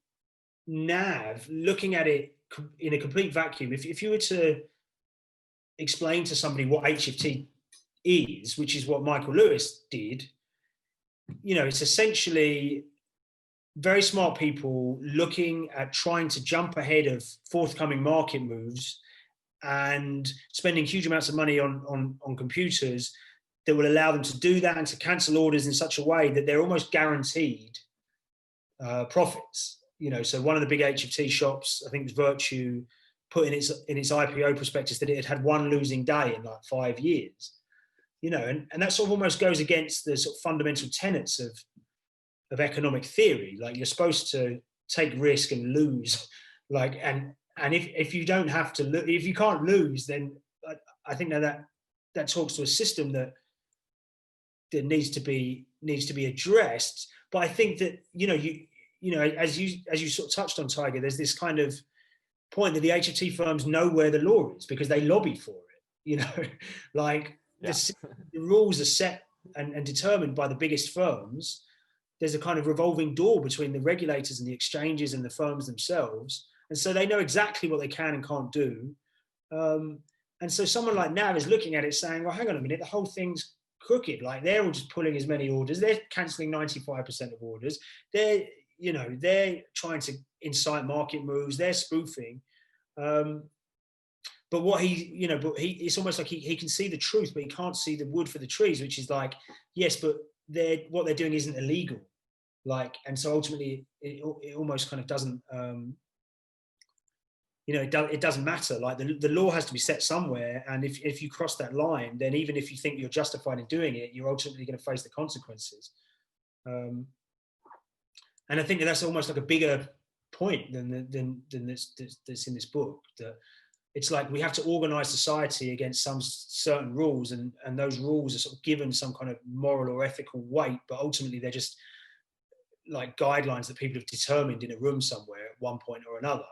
Nav, looking at it in a complete vacuum, if you were to explain to somebody what HFT is, which is what Michael Lewis did, it's essentially very smart people looking at trying to jump ahead of forthcoming market moves and spending huge amounts of money on computers that will allow them to do that and to cancel orders in such a way that they're almost guaranteed profits. So one of the big HFT shops, I think it was Virtue, put in its IPO prospectus that it had one losing day in like 5 years. And that sort of almost goes against the sort of fundamental tenets of economic theory. Like, you're supposed to take risk and lose, like, and if you don't have to, if you can't lose, then I think that talks to a system that needs to be addressed. But I think that as you sort of touched on, Tiger, there's this kind of point that the HFT firms know where the law is because they lobby for it. Like, yeah. The rules are set and determined by the biggest firms. There's a kind of revolving door between the regulators and the exchanges and the firms themselves. And so they know exactly what they can and can't do. And so someone like Nav is looking at it saying, well, hang on a minute, the whole thing's crooked. Like, they're all just pulling as many orders. They're cancelling 95% of orders. They're trying to incite market moves. They're spoofing. But it's almost like he can see the truth, but he can't see the wood for the trees, which is like, yes, but what they're doing isn't illegal. Like, and so ultimately it almost kind of doesn't, it doesn't matter. Like, the law has to be set somewhere. And if you cross that line, then even if you think you're justified in doing it, you're ultimately going to face the consequences. And I think that's almost like a bigger point than that's in this book, that it's like we have to organize society against some certain rules, and those rules are sort of given some kind of moral or ethical weight, but ultimately they're just like guidelines that people have determined in a room somewhere at one point or another.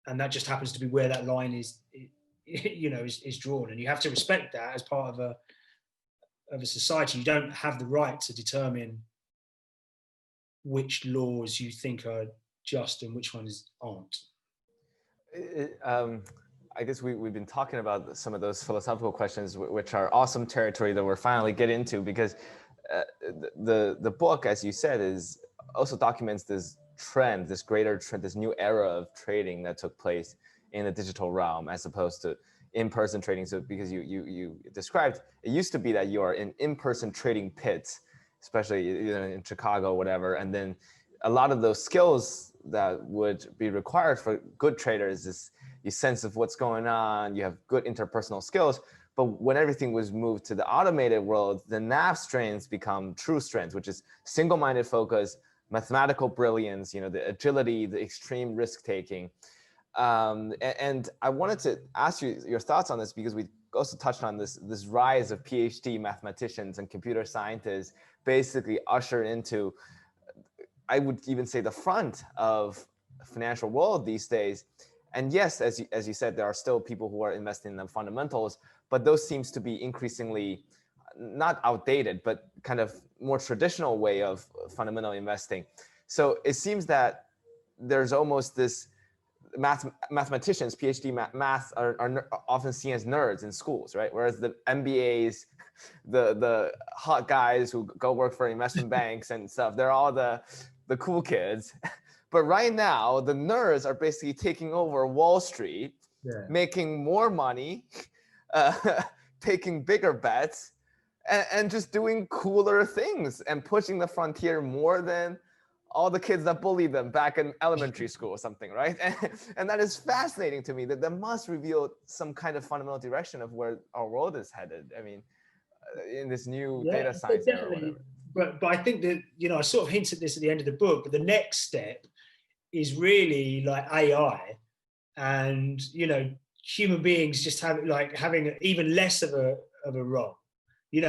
And that just happens to be where that line is drawn, and you have to respect that as part of a society. You don't have the right to determine which laws you think are just and which ones aren't? I guess we've been talking about some of those philosophical questions, which are awesome territory that we're finally get into, because the book, as you said, is also documents this trend, this greater trend, this new era of trading that took place in the digital realm, as opposed to in-person trading. So because you described, it used to be that you are in in-person trading pits, especially in Chicago, whatever, and then a lot of those skills that would be required for good traders is your sense of what's going on, you have good interpersonal skills. But when everything was moved to the automated world, the nav strengths become true strengths, which is single-minded focus, mathematical brilliance, the agility, the extreme risk-taking. And I wanted to ask you your thoughts on this, because we also touched on this rise of PhD mathematicians and computer scientists basically usher into, I would even say, the front of the financial world these days. And yes, as you said, there are still people who are investing in the fundamentals, but those seems to be increasingly not outdated, but kind of more traditional way of fundamental investing. So it seems that there's almost this mathematicians, PhD math are often seen as nerds in schools, right? Whereas the MBAs, the hot guys who go work for investment banks and stuff, they're all the cool kids. But right now, the nerds are basically taking over Wall Street, making more money, taking bigger bets, and just doing cooler things and pushing the frontier more than all the kids that bullied them back in elementary school or something, right? And that is fascinating to me, that must reveal some kind of fundamental direction of where our world is headed. I mean, in this new data science era or whatever. But I think that, I sort of hinted this at the end of the book, but the next step is really like AI and, human beings just having even less of a role.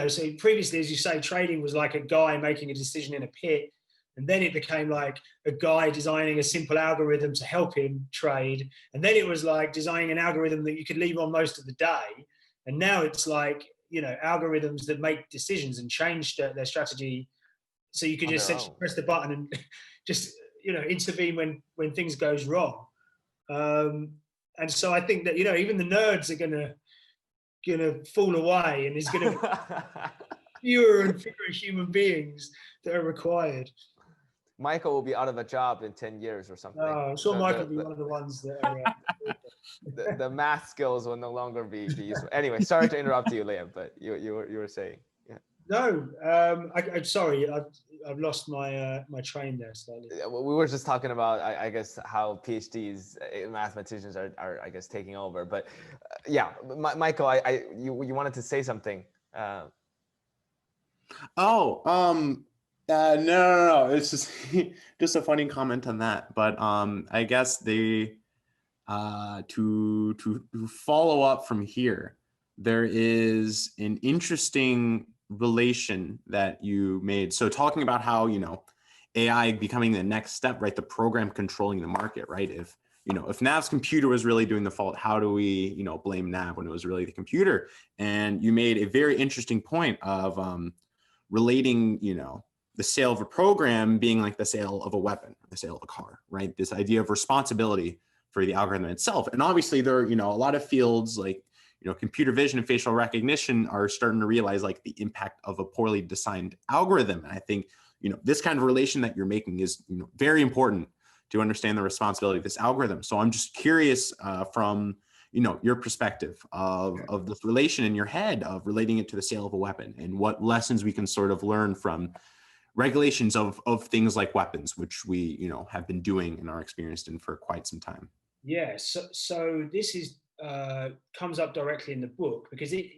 So previously, as you say, trading was like a guy making a decision in a pit. And then it became like a guy designing a simple algorithm to help him trade. And then it was like designing an algorithm that you could leave on most of the day. And now it's like, algorithms that make decisions and change their strategy. So you can just essentially press the button and just, intervene when things goes wrong. And so I think that, even the nerds are gonna fall away, and there's gonna be fewer and fewer human beings that are required. Michael will be out of a job in 10 years or something. I'm sure Michael will be one of the ones that are... the math skills will no longer be useful. Anyway, sorry to interrupt you, Liam, but you were saying. Yeah. No, I'm sorry. I've lost my train there slightly. We were just talking about, I guess, how PhDs, mathematicians are I guess, taking over. But yeah, Michael, you wanted to say something. No. It's just just a funny comment on that. But I guess to follow up from here, there is an interesting relation that you made. So talking about how, AI becoming the next step, right? The program controlling the market, right? If Nav's computer was really doing the fault, how do we, blame Nav when it was really the computer? And you made a very interesting point of relating, the sale of a program being like the sale of a weapon, the sale of a car, right? This idea of responsibility for the algorithm itself. And obviously there are, a lot of fields like, computer vision and facial recognition are starting to realize like the impact of a poorly designed algorithm. And I think, this kind of relation that you're making is, very important to understand the responsibility of this algorithm. So I'm just curious from, your perspective of this relation in your head of relating it to the sale of a weapon, and what lessons we can sort of learn from regulations of things like weapons, which we, have been doing and are experienced in for quite some time. Yeah, so this is comes up directly in the book, because it,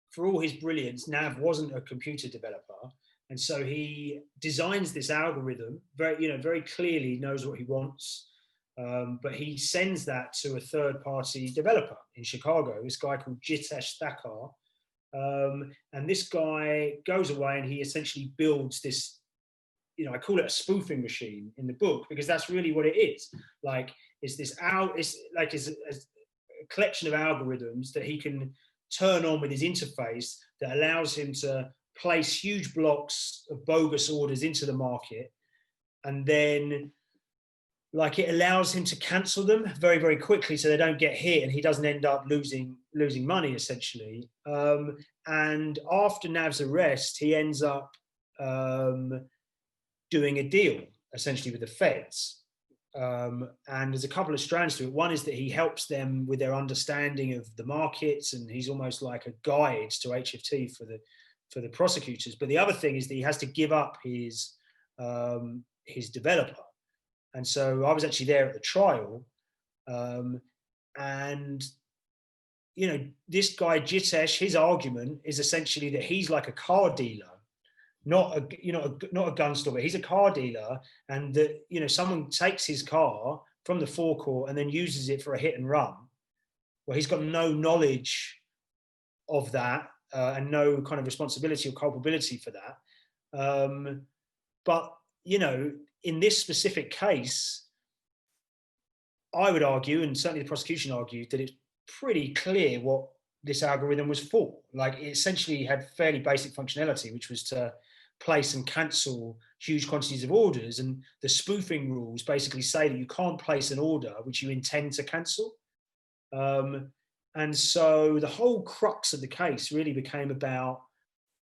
for all his brilliance, Nav wasn't a computer developer, and so he designs this algorithm very clearly, knows what he wants, but he sends that to a third-party developer in Chicago, this guy called Jitesh Thakkar. And this guy goes away and he essentially builds this, I call it a spoofing machine in the book, because that's really what it is. Like, it's a collection of algorithms that he can turn on with his interface that allows him to place huge blocks of bogus orders into the market. and then like it allows him to cancel them very, very quickly so they don't get hit and he doesn't end up losing money essentially. And after Nav's arrest, he ends up doing a deal essentially with the feds. And there's a couple of strands to it. One is that he helps them with their understanding of the markets, and he's almost like a guide to HFT for the prosecutors. But the other thing is that he has to give up his developer. And so I was actually there at the trial, and you know, this guy Jitesh, his argument is essentially that he's like a car dealer, not a gun store, but he's a car dealer, and that, you know, someone takes his car from the forecourt and then uses it for a hit and run. Well, he's got no knowledge of that and no kind of responsibility or culpability for that. But you know, in this specific case, I would argue, and certainly the prosecution argued, that it's pretty clear what this algorithm was for. Like, it essentially had fairly basic functionality, which was to place and cancel huge quantities of orders. And the spoofing rules basically say that you can't place an order which you intend to cancel. And so the whole crux of the case really became about,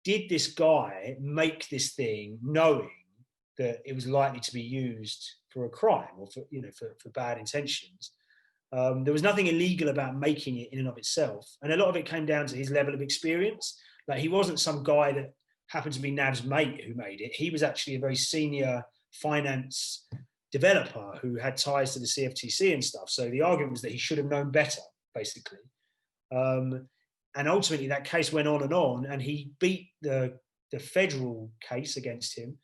did this guy make this thing knowing that it was likely to be used for a crime or for, you know, for bad intentions? There was nothing illegal about making it in and of itself. And a lot of it came down to his level of experience. Like, he wasn't some guy that happened to be Nav's mate who made it. He was actually a very senior finance developer who had ties to the CFTC and stuff. So the argument was that he should have known better, basically. And ultimately that case went on, and he beat the federal case against him,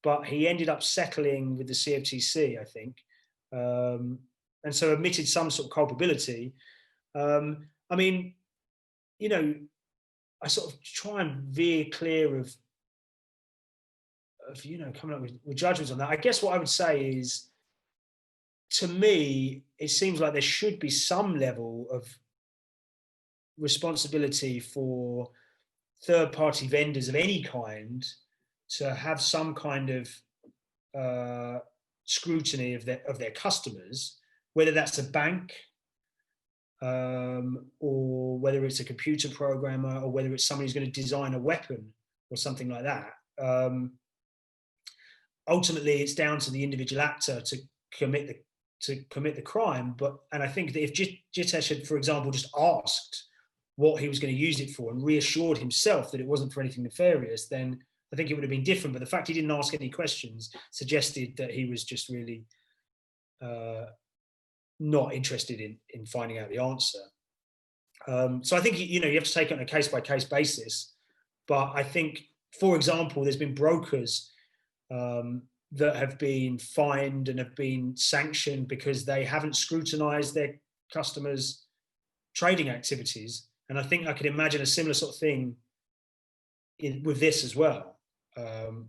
but he ended up settling with the CFTC, I think, and so admitted some sort of culpability. I mean, you know, I sort of try and veer clear of you know, coming up with judgments on that. I guess what I would say is, to me, it seems like there should be some level of responsibility for third-party vendors of any kind to have some kind of scrutiny of their customers, whether that's a bank, or whether it's a computer programmer, or whether it's somebody who's going to design a weapon or something like that. Ultimately, it's down to the individual actor to commit the crime. And I think that if Jitesh had, for example, just asked what he was going to use it for and reassured himself that it wasn't for anything nefarious, then I think it would have been different. But the fact he didn't ask any questions suggested that he was just really not interested in finding out the answer. So I think, you know, you have to take it on a case-by-case basis. But I think, for example, there's been brokers that have been fined and have been sanctioned because they haven't scrutinized their customers' trading activities. And I think I could imagine a similar sort of thing with this as well,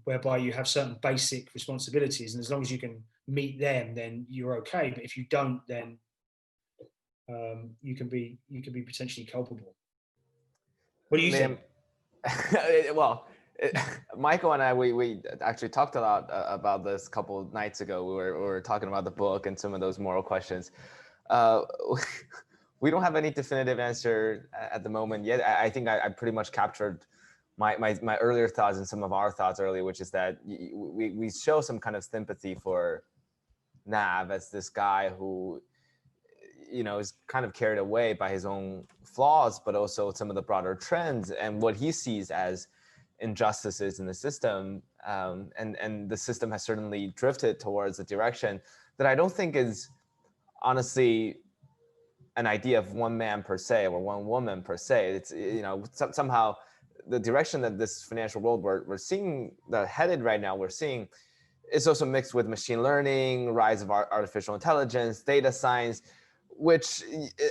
whereby you have certain basic responsibilities, and as long as you can meet them, then you're okay. But if you don't, then you can be potentially culpable. What do you think? Well, Michael and I, we actually talked a lot about this a couple of nights ago. We were talking about the book and some of those moral questions. We don't have any definitive answer at the moment yet. I think I pretty much captured my earlier thoughts and some of our thoughts earlier, which is that we show some kind of sympathy for Nav as this guy who, you know, is kind of carried away by his own flaws, but also some of the broader trends and what he sees as injustices in the system. And the system has certainly drifted towards a direction that I don't think is honestly an idea of one man per se or one woman per se. It's, you know, somehow the direction that this financial world we're seeing that headed right now, we're seeing is also mixed with machine learning, rise of artificial intelligence, data science, which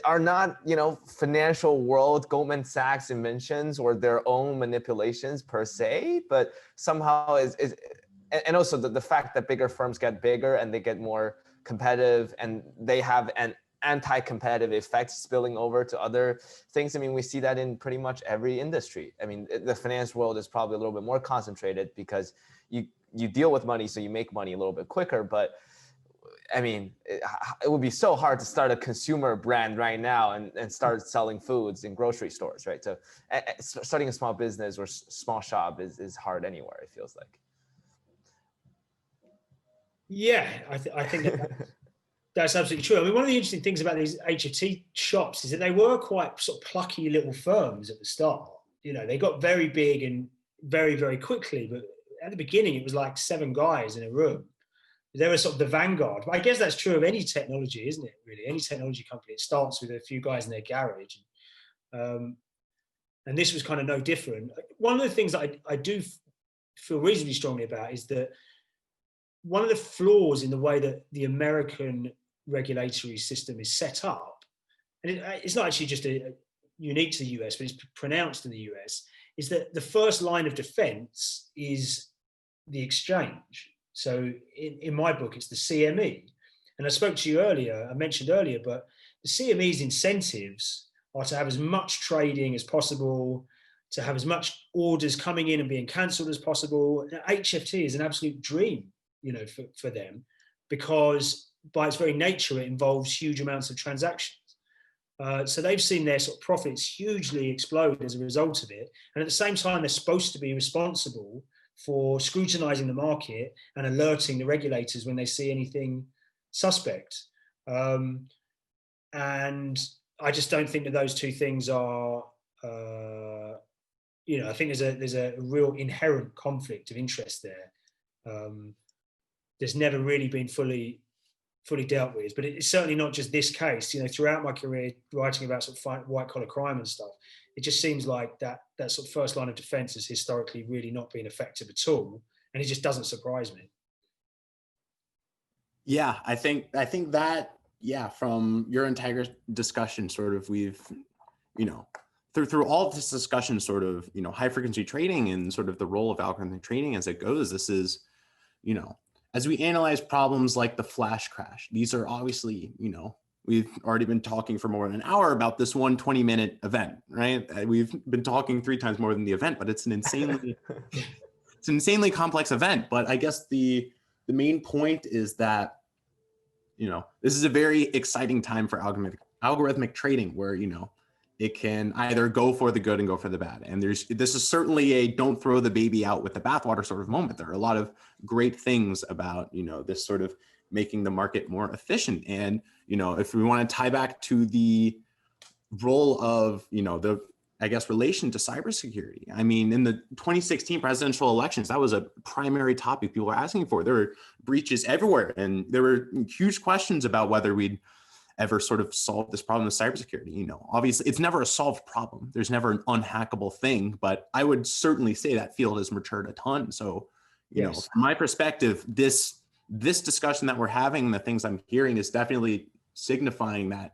are not, you know, financial world Goldman Sachs inventions or their own manipulations per se, but somehow and also the fact that bigger firms get bigger and they get more competitive and they have an anti-competitive effects spilling over to other things. I mean, we see that in pretty much every industry. I mean, the finance world is probably a little bit more concentrated because you deal with money, so you make money a little bit quicker. But I mean, it would be so hard to start a consumer brand right now and start selling foods in grocery stores, right? So starting a small business or small shop is hard anywhere, it feels like. Yeah, I think that's absolutely true. I mean, one of the interesting things about these HFT shops is that they were quite sort of plucky little firms at the start. You know, they got very big and very, very quickly, but at the beginning, it was like 7 guys in a room. They were sort of the vanguard. But I guess that's true of any technology, isn't it, really? Any technology company, it starts with a few guys in their garage. And this was kind of no different. One of the things that I do feel reasonably strongly about is that one of the flaws in the way that the American regulatory system is set up, and it's not actually just unique to the US, but it's pronounced in the US, is that the first line of defense is the exchange. So in my book, it's the CME. And I spoke to you earlier, I mentioned earlier, but the CME's incentives are to have as much trading as possible, to have as much orders coming in and being cancelled as possible. HFT is an absolute dream, you know, for them, because by its very nature, it involves huge amounts of transactions. So they've seen their sort of profits hugely explode as a result of it. And at the same time, they're supposed to be responsible for scrutinizing the market and alerting the regulators when they see anything suspect. And I just don't think that those two things are, you know, I think there's a real inherent conflict of interest there. There's never really been fully dealt with, but it's certainly not just this case. You know, throughout my career writing about sort of white collar crime and stuff, it just seems like that sort of first line of defense has historically really not been effective at all, and it just doesn't surprise me. Yeah, I think that, yeah, from your entire discussion, sort of, we've, you know, through all of this discussion, sort of, you know, high frequency trading and sort of the role of algorithmic trading as it goes, this is, you know, as we analyze problems like the flash crash, these are obviously, you know, we've already been talking for more than an hour about this one 20-minute event, right? We've been talking 3 times more than the event, but it's an insanely, it's an insanely complex event. But I guess the main point is that, you know, this is a very exciting time for algorithmic trading, where, you know, it can either go for the good and go for the bad. And this is certainly a don't throw the baby out with the bathwater sort of moment. There are a lot of great things about, you know, this sort of making the market more efficient. And, you know, if we want to tie back to the role of, you know, the, I guess, relation to cybersecurity. I mean, in the 2016 presidential elections, that was a primary topic people were asking for. There were breaches everywhere, and there were huge questions about whether we'd ever sort of solve this problem of cybersecurity. You know, obviously it's never a solved problem. There's never an unhackable thing, but I would certainly say that field has matured a ton. So, you know, from my perspective, this discussion that we're having, the things I'm hearing, is definitely signifying that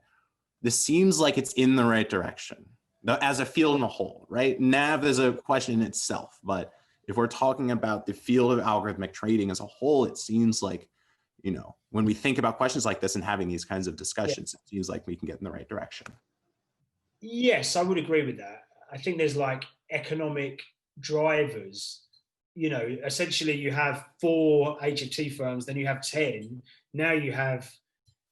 this seems like it's in the right direction as a field in a whole, right? NAV is a question in itself, but if we're talking about the field of algorithmic trading as a whole, it seems like, you know, when we think about questions like this and having these kinds of discussions, it seems like we can get in the right direction. Yes, I would agree with that. I think there's like economic drivers. You know, essentially you have 4 HFT firms, then you have 10. Now you have,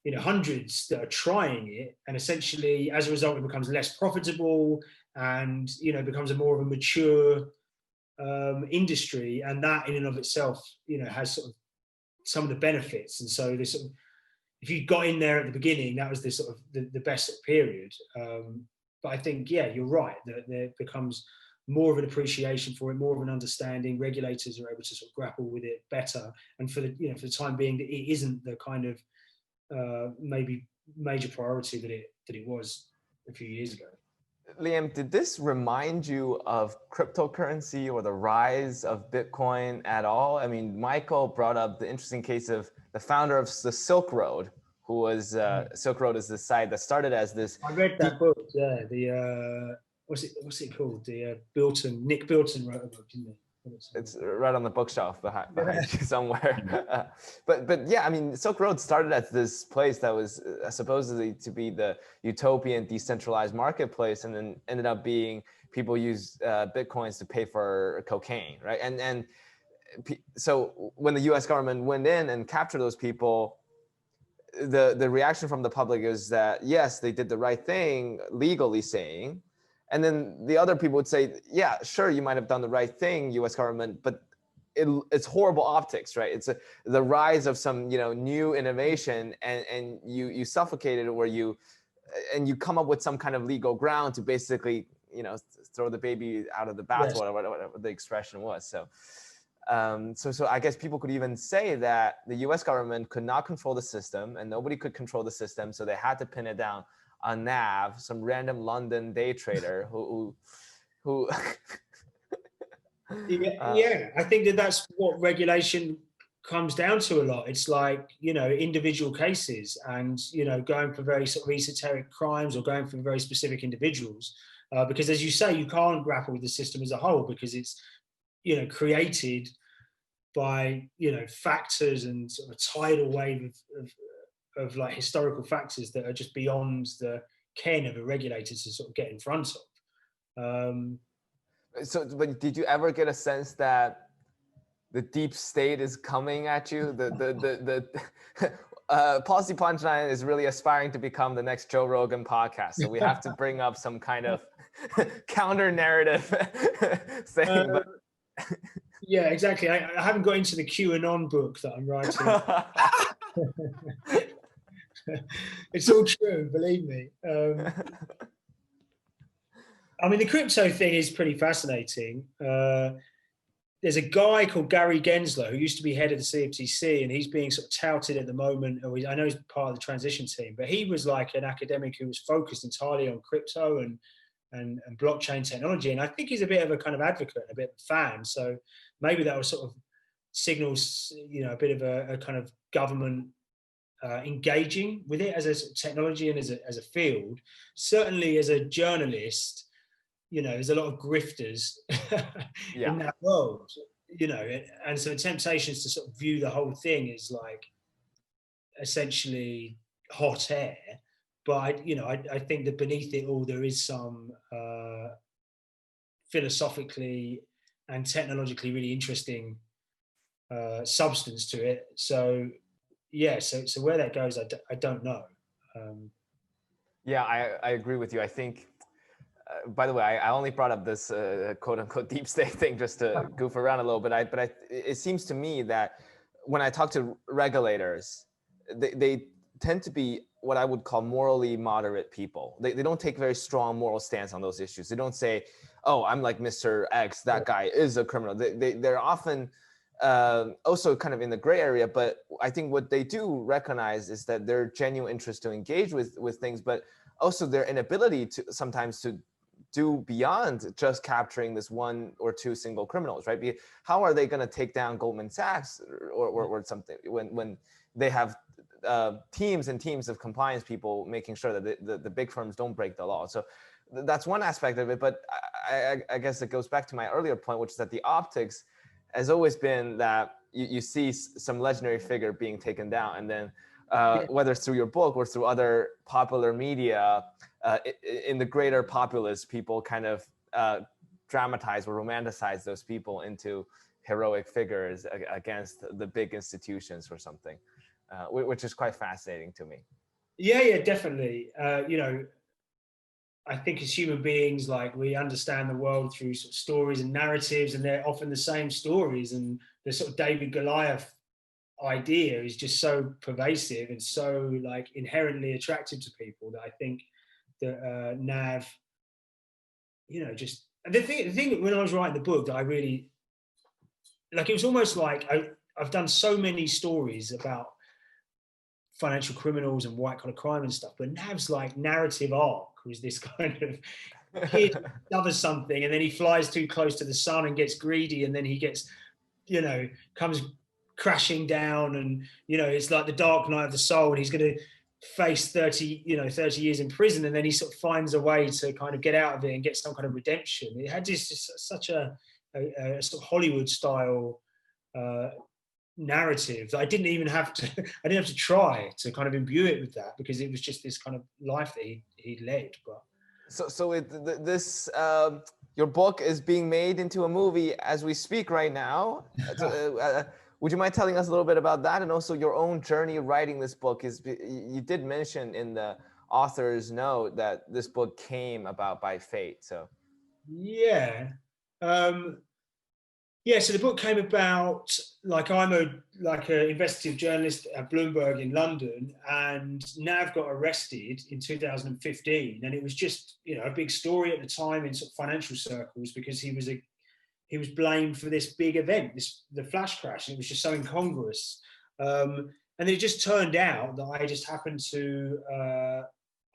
you know, hundreds that are trying it, and essentially as a result it becomes less profitable, and, you know, becomes a more of a mature industry, and that in and of itself, you know, has sort of some of the benefits. And so this sort of, if you got in there at the beginning, that was the sort of the best period. But I think, yeah, you're right, that there becomes more of an appreciation for it, more of an understanding. Regulators are able to sort of grapple with it better, and for the, you know, for the time being, that it isn't the kind of maybe major priority that it was a few years ago. Liam, did this remind you of cryptocurrency or the rise of Bitcoin at all? I mean, Michael brought up the interesting case of the founder of the Silk Road, who was, Silk Road is this site that started as this. I read that book, yeah, the, what's it called? The Nick Bilton wrote a book, didn't he? It's right on the bookshelf behind you somewhere. But yeah, I mean, Silk Road started as this place that was supposedly to be the utopian decentralized marketplace, and then ended up being people use Bitcoins to pay for cocaine, right? And so when the U.S. government went in and captured those people, the reaction from the public is that yes, they did the right thing legally saying. And then the other people would say, yeah, sure, you might have done the right thing, U.S. government, but it's horrible optics, right? It's the rise of some new innovation, and you suffocate it, where you come up with some kind of legal ground to basically throw the baby out of the bathwater, whatever the expression was. So I guess people could even say that the U.S. government could not control the system, and nobody could control the system, so they had to pin it down on Nav, some random London day trader who yeah, I think that's what regulation comes down to a lot. It's like, individual cases, and, going for very sort of esoteric crimes, or going for very specific individuals. Because as you say, you can't grapple with the system as a whole, because it's, created by, factors and sort of a tidal wave of like historical factors that are just beyond the ken of a regulator to sort of get in front of. But did you ever get a sense that the deep state is coming at you? The Policy Punchline is really aspiring to become the next Joe Rogan podcast, so we have to bring up some kind of counter narrative thing. But yeah, exactly. I haven't got into the QAnon book that I'm writing. It's all true, believe me. I mean, the crypto thing is pretty fascinating. There's a guy called Gary Gensler who used to be head of the CFTC, and he's being sort of touted at the moment. I know he's part of the transition team, but he was like an academic who was focused entirely on crypto and blockchain technology. And I think he's a bit of a kind of advocate, a bit of a fan. So maybe that was sort of signals, a bit of a kind of government engaging with it as a technology and as a field. Certainly as a journalist, there's a lot of grifters in that world, and so the temptation is to sort of view the whole thing as like essentially hot air. But I think that beneath it all there is some philosophically and technologically really interesting substance to it. So yeah, so where that goes, I don't know. Yeah, I agree with you. I think, by the way, I only brought up this quote unquote deep state thing just to goof around a little bit. It seems to me that when I talk to regulators, they tend to be what I would call morally moderate people. They don't take very strong moral stance on those issues. They don't say, oh, I'm like Mr. X, that guy is a criminal. They're often also kind of in the gray area, but I think what they do recognize is that their genuine interest to engage with things, but also their inability to sometimes to do beyond just capturing this one or two single criminals, right? How are they going to take down Goldman Sachs or something when they have teams and teams of compliance people making sure that the big firms don't break the law? So that's one aspect of it. But I guess it goes back to my earlier point, which is that the optics has always been that you see some legendary figure being taken down, and then whether it's through your book or through other popular media, in the greater populace, people kind of dramatize or romanticize those people into heroic figures against the big institutions or something, which is quite fascinating to me. Yeah, definitely. I think as human beings, like, we understand the world through sort of stories and narratives, and they're often the same stories. And the sort of David Goliath idea is just so pervasive and so like inherently attractive to people that I think that Nav, just the thing when I was writing the book that I really like, it was almost like I've done so many stories about financial criminals and white collar crime and stuff, but Nav's like narrative arc was this kind of kid who discovers something, and then he flies too close to the sun and gets greedy, and then he gets, comes crashing down, and it's like the dark night of the soul, and he's going to face 30 years in prison, and then he sort of finds a way to kind of get out of it and get some kind of redemption. It had just such a a sort of Hollywood style narrative that I didn't even have to. I didn't have to try to kind of imbue it with that, because it was just this kind of life that he led. But your book is being made into a movie as we speak right now. Would you mind telling us a little bit about that, and also your own journey writing this book? You did mention in the author's note that this book came about by fate. So yeah. So the book came about, like, I'm an investigative journalist at Bloomberg in London, and Nav got arrested in 2015, and it was just, a big story at the time in sort of financial circles, because he was blamed for this big event, the flash crash, and it was just so incongruous. And then it just turned out that I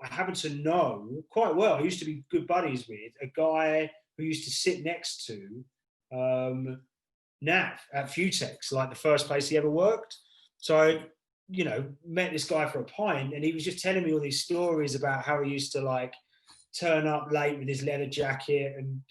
happened to know quite well. I used to be good buddies with a guy who used to sit next to Nav at Futex, like the first place he ever worked. So I, met this guy for a pint, and he was just telling me all these stories about how he used to, like, turn up late with his leather jacket and,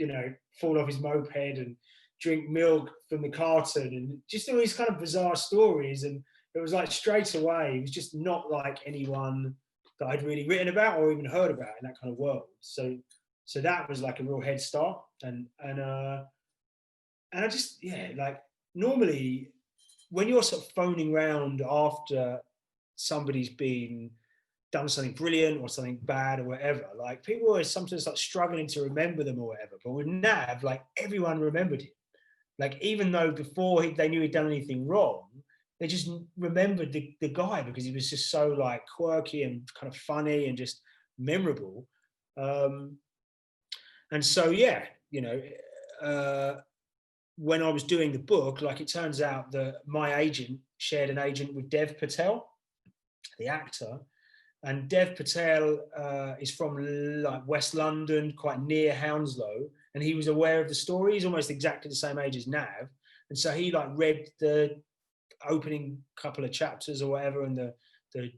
fall off his moped and drink milk from the carton, and just all these kind of bizarre stories. And it was like straight away, he was just not like anyone that I'd really written about or even heard about in that kind of world. So that was like a real head start. And I just, like, normally when you're sort of phoning around after somebody's done something brilliant or something bad or whatever, like, people are sometimes like struggling to remember them or whatever. But with Nav, like, everyone remembered him. Like, even though before they knew he'd done anything wrong, they just remembered the guy because he was just so, like, quirky and kind of funny and just memorable. And so, when I was doing the book, like, it turns out that my agent shared an agent with Dev Patel, the actor. And Dev Patel is from, like, West London, quite near Hounslow, and he was aware of the story. He's almost exactly the same age as Nav, and so he, like, read the opening couple of chapters or whatever and the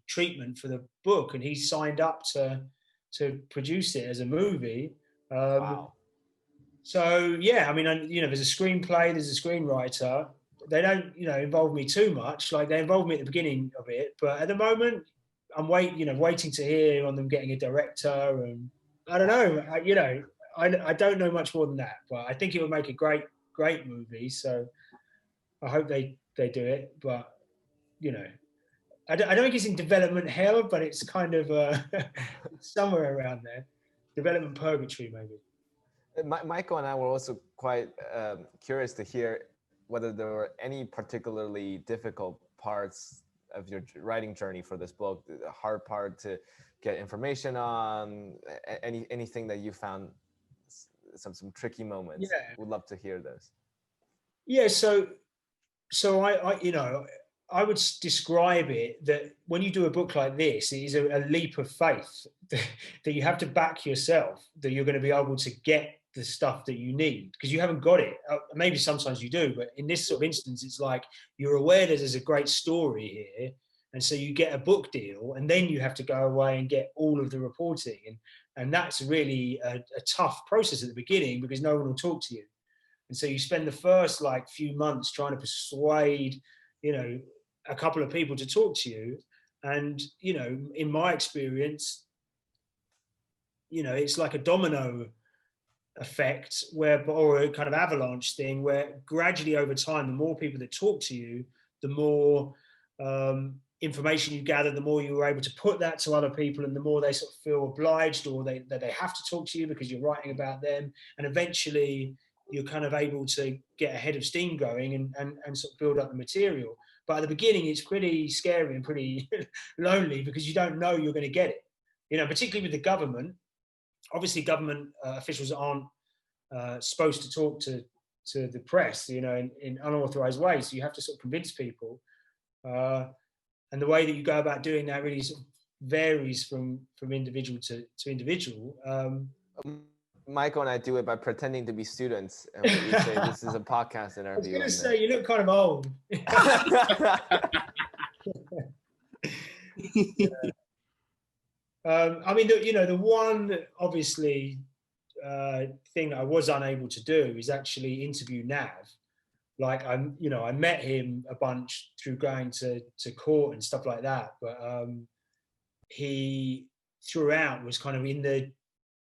treatment for the book, and he signed up to produce it as a movie. Wow. So I mean, there's a screenplay, there's a screenwriter. They don't, involve me too much. Like, they involve me at the beginning of it, but at the moment, I'm waiting to hear on them getting a director, and I don't know. I don't know much more than that, but I think it would make a great movie. So I hope they do it. But I don't think it's in development hell, but it's kind of somewhere around there, development purgatory maybe. Michael and I were also quite curious to hear whether there were any particularly difficult parts of your writing journey for this book, the hard part to get information on, anything that you found some tricky moments. Would love to hear this. So I would describe it that when you do a book like this, it is a leap of faith that you have to back yourself, that you're going to be able to get the stuff that you need, because you haven't got it. Maybe sometimes you do, but in this sort of instance, it's like you're aware that there's a great story here, and so you get a book deal, and then you have to go away and get all of the reporting, and that's really a tough process at the beginning, because no one will talk to you, and so you spend the first, like, few months trying to persuade a couple of people to talk to you. And in my experience, it's like a domino effect or a kind of avalanche thing, where gradually over time, the more people that talk to you, the more information you gather, the more you're able to put that to other people, and the more they sort of feel obliged, or that they have to talk to you because you're writing about them. And eventually you're kind of able to get a head of steam going and sort of build up the material. But at the beginning, it's pretty scary and pretty lonely, because you don't know you're going to get it. Particularly with the government. Obviously, government officials aren't supposed to talk to the press, in unauthorized ways. So you have to sort of convince people. And the way that you go about doing that really sort of varies from individual to individual. Michael and I do it by pretending to be students, and we say this is a podcast interview. I was going to say, you look kind of old. I mean, the one, obviously, thing I was unable to do is actually interview Nav. Like I met him a bunch through going to court and stuff like that, but he throughout was kind of in the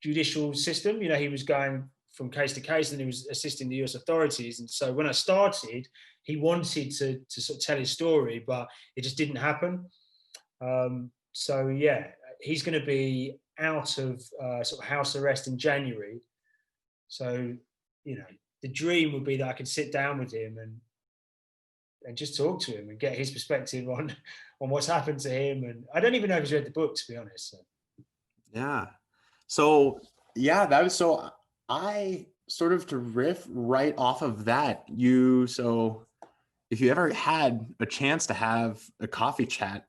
judicial system. He was going from case to case, and he was assisting the US authorities. And so when I started, he wanted to sort of tell his story, but it just didn't happen. So yeah, he's going to be out of sort of house arrest in January. So, the dream would be that I could sit down with him and just talk to him and get his perspective on what's happened to him. And I don't even know if he's read the book, to be honest. So. Yeah. So yeah, I sort of, to riff right off of that, so if you ever had a chance to have a coffee chat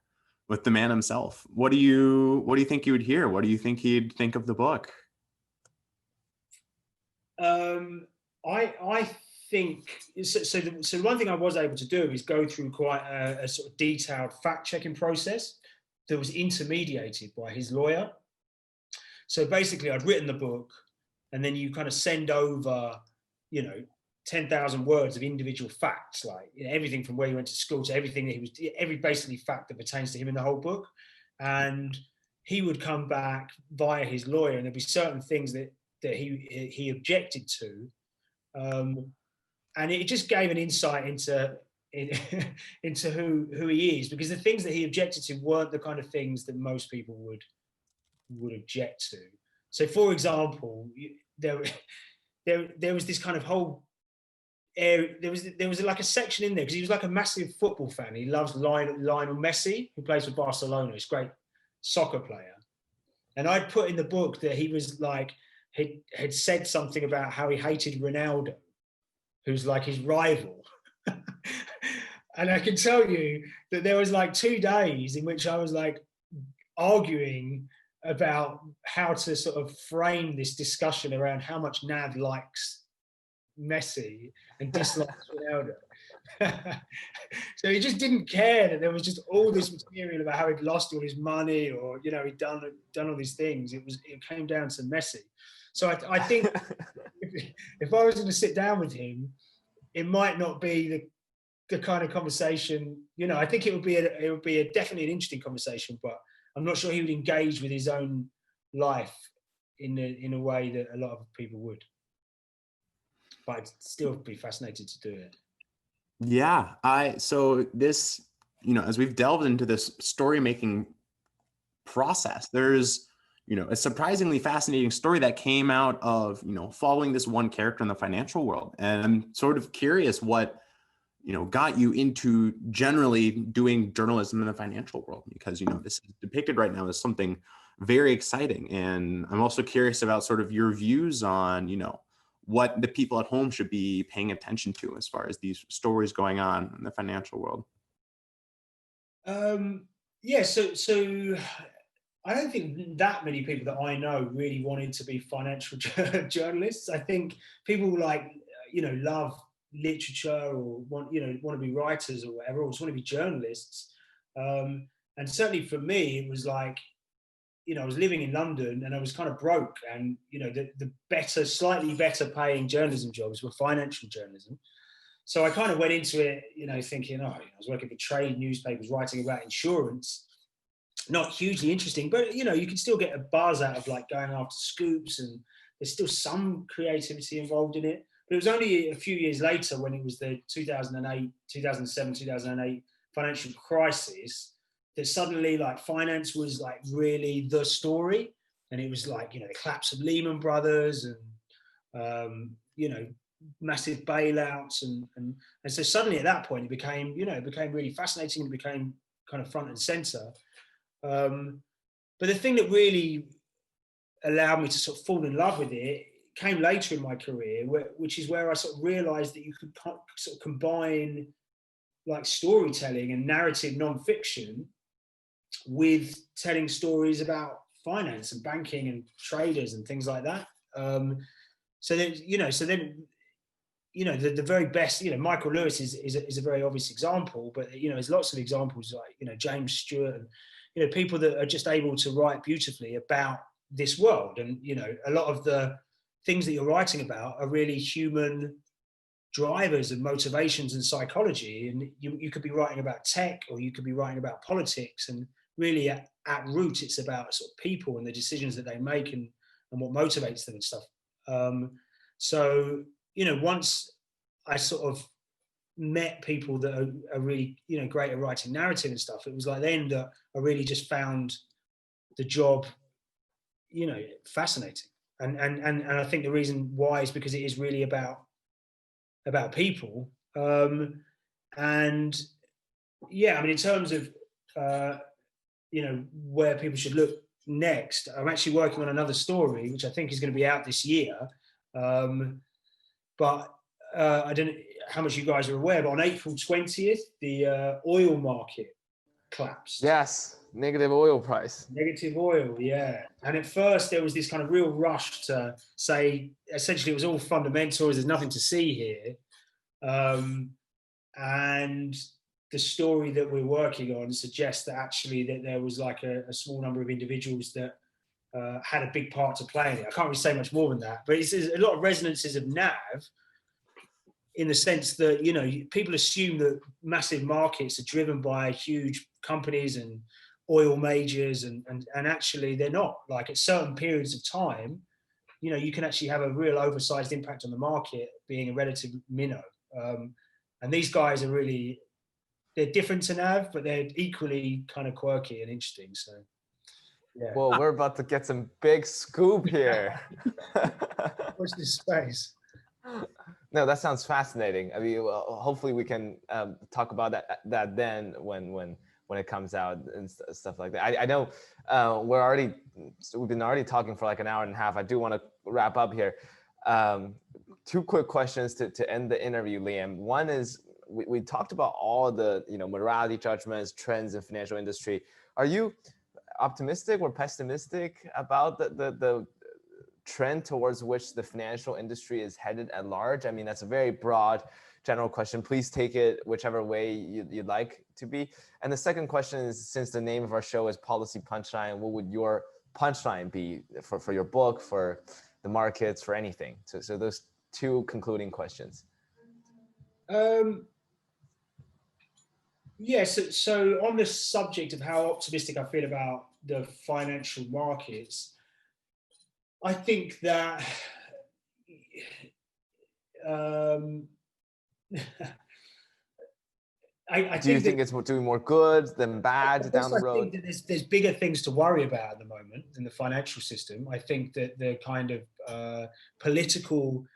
with the man himself, what do you think you would hear? What do you think he'd think of the book? I think so. The one thing I was able to do is go through quite a sort of detailed fact-checking process that was intermediated by his lawyer. So basically, I'd written the book, and then you kind of send over, 10,000 words of individual facts, like everything from where he went to school to everything that every basically fact that pertains to him in the whole book. And he would come back via his lawyer, and there'd be certain things that he objected to. And it just gave an insight into who he is, because the things that he objected to weren't the kind of things that most people would object to. So, for example, there was this kind of whole area. There was like a section in there, because he was like a massive football fan. He loves Lionel Messi, who plays for Barcelona. He's a great soccer player. And I'd put in the book that he was like, had said something about how he hated Ronaldo, who's like his rival. And I can tell you that there was like 2 days in which I was like arguing about how to sort of frame this discussion around how much Nav likes Messi and dislikes Ronaldo. So he just didn't care that there was just all this material about how he'd lost all his money, or he'd done all these things. It came down to Messi. So I think if I was going to sit down with him, it might not be the kind of conversation. I think it would be definitely an interesting conversation, but I'm not sure he would engage with his own life in a way that a lot of people would. But I'd still be fascinated to do it. Yeah, so this, as we've delved into this story making process, there's a surprisingly fascinating story that came out of following this one character in the financial world. And I'm sort of curious what got you into generally doing journalism in the financial world, because this is depicted right now as something very exciting. And I'm also curious about sort of your views on what the people at home should be paying attention to as far as these stories going on in the financial world. Yeah, so I don't think that many people that I know really wanted to be financial journalists. I think people like, love literature, or want to be writers or whatever, or just want to be journalists. And certainly for me, it was like, I was living in London and I was kind of broke, and the slightly better paying journalism jobs were financial journalism. So I kind of went into it, thinking, I was working for trade newspapers, writing about insurance. Not hugely interesting, but you can still get a buzz out of like going after scoops, and there's still some creativity involved in it. But it was only a few years later, when it was the 2007-2008 financial crisis, that suddenly like finance was like really the story. And it was like, the collapse of Lehman Brothers and, massive bailouts. And so suddenly at that point, it became really fascinating. It became kind of front and center. But the thing that really allowed me to sort of fall in love with it came later in my career, which is where I sort of realized that you could sort of combine like storytelling and narrative nonfiction with telling stories about finance and banking and traders and things like that. So then the very best, Michael Lewis is a very obvious example, but there's lots of examples like James Stewart and people that are just able to write beautifully about this world. And a lot of the things that you're writing about are really human drivers and motivations and psychology. And you could be writing about tech, or you could be writing about politics, and really at root, it's about sort of people and the decisions that they make and what motivates them and stuff. So, you know, once I sort of met people that are really, you know, great at writing narrative and stuff, it was like then that I really just found the job, you know, fascinating. And I think the reason why is because it is really about people. And yeah, I mean, in terms of, you know, where people should look next, I'm actually working on another story, which I think is going to be out this year. But I don't know how much you guys are aware, but on April 20th, the oil market collapsed. Yes, negative oil price. Negative oil, yeah. And at first there was this kind of real rush to say, essentially it was all fundamentals, there's nothing to see here. And the story that we're working on suggests that actually that there was like a small number of individuals that had a big part to play in it. I can't really say much more than that, but it's a lot of resonances of NAV, in the sense that, you know, people assume that massive markets are driven by huge companies and oil majors, and actually they're not. Like at certain periods of time, you know, you can actually have a real oversized impact on the market being a relative minnow. And these guys are really, they're different to NAV, but they're equally kind of quirky and interesting. So, yeah. Well, we're about to get some big scoop here. Watch this space. No, that sounds fascinating. I mean, well, hopefully we can talk about that then when it comes out and stuff like that. I know we've been already talking for like an hour and a half. I do want to wrap up here. Two quick questions to end the interview, Liam. One is we talked about all the, you know, morality judgments, trends in financial industry. Are you optimistic or pessimistic about the trend towards which the financial industry is headed at large? I mean, that's a very broad, general question. Please take it whichever way you'd like to be. And the second question is, since the name of our show is Policy Punchline, what would your punchline be for your book, for the markets, for anything? So those two concluding questions. Yes. So on the subject of how optimistic I feel about the financial markets, I think that Do you think it's doing more good than bad down the road? I think that there's bigger things to worry about at the moment in the financial system. I think that the kind of political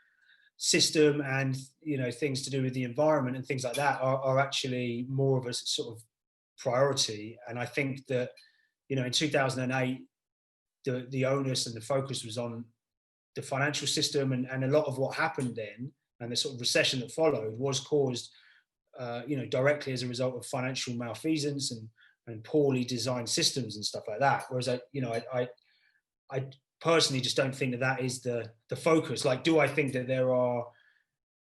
system and, you know, things to do with the environment and things like that are actually more of a sort of priority. And I think that, you know, in 2008, the onus and the focus was on the financial system, and a lot of what happened then and the sort of recession that followed was caused, you know, directly as a result of financial malfeasance and poorly designed systems and stuff like that. Whereas I personally just don't think that is the focus. Like, do I think that there are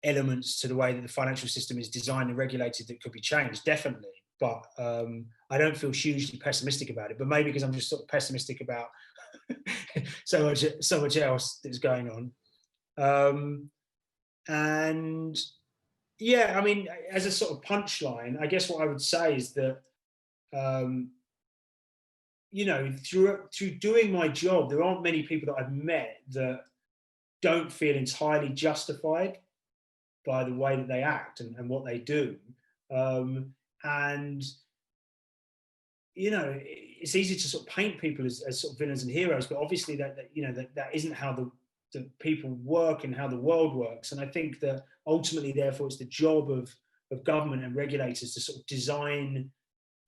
elements to the way that the financial system is designed and regulated that could be changed? Definitely. But I don't feel hugely pessimistic about it, but maybe because I'm just sort of pessimistic about so much else that's going on. And yeah, I mean, as a sort of punchline, I guess what I would say is that, you know, through doing my job, there aren't many people that I've met that don't feel entirely justified by the way that they act and what they do. And, you know, it's easy to sort of paint people as sort of villains and heroes, but obviously that you know, that isn't how the people work and how the world works. And I think that ultimately, therefore, it's the job of government and regulators to sort of design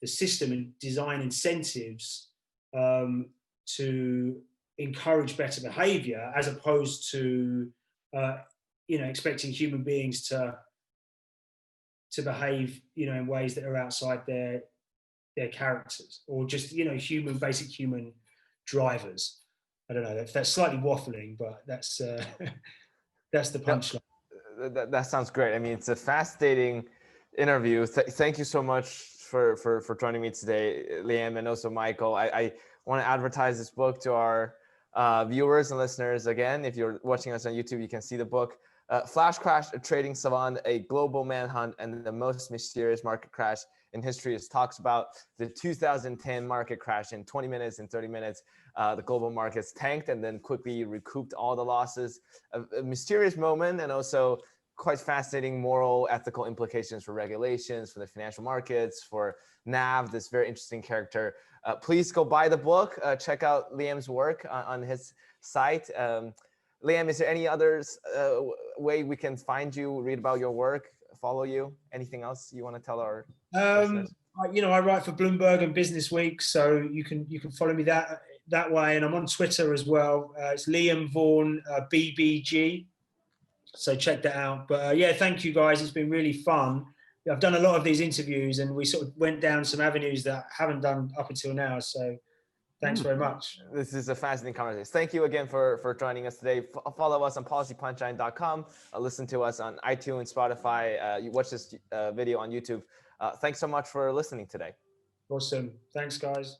the system and design incentives to encourage better behavior, as opposed to, you know, expecting human beings to behave, you know, in ways that are outside their characters, or just, you know, basic human drivers. I don't know. That's slightly waffling, but that's the punchline. That sounds great. I mean, it's a fascinating interview. Thank you so much for joining me today, Liam, and also Michael. I want to advertise this book to our Viewers and listeners, again, if you're watching us on YouTube, you can see the book, Flash Crash, A Trading Savant, A Global Manhunt, and the Most Mysterious Market Crash in History. It talks about the 2010 market crash. In 20 minutes and 30 minutes. The global markets tanked and then quickly recouped all the losses. A mysterious moment, and also quite fascinating moral, ethical implications for regulations, for the financial markets, for Nav, this very interesting character. Please go buy the book. Check out Liam's work on his site. Liam, is there any others way we can find you, read about your work, follow you? Anything else you want to tell our listeners? I write for Bloomberg and Business Week, so you can follow me that way, and I'm on Twitter as well. It's Liam Vaughan BBG. So check that out. But yeah, thank you guys. It's been really fun. I've done a lot of these interviews, and we sort of went down some avenues that I haven't done up until now. So thanks very much. This is a fascinating conversation. Thank you again for joining us today. Follow us on policypunchline.com. Listen to us on iTunes, Spotify. You watch this video on YouTube. Thanks so much for listening today. Awesome. Thanks, guys.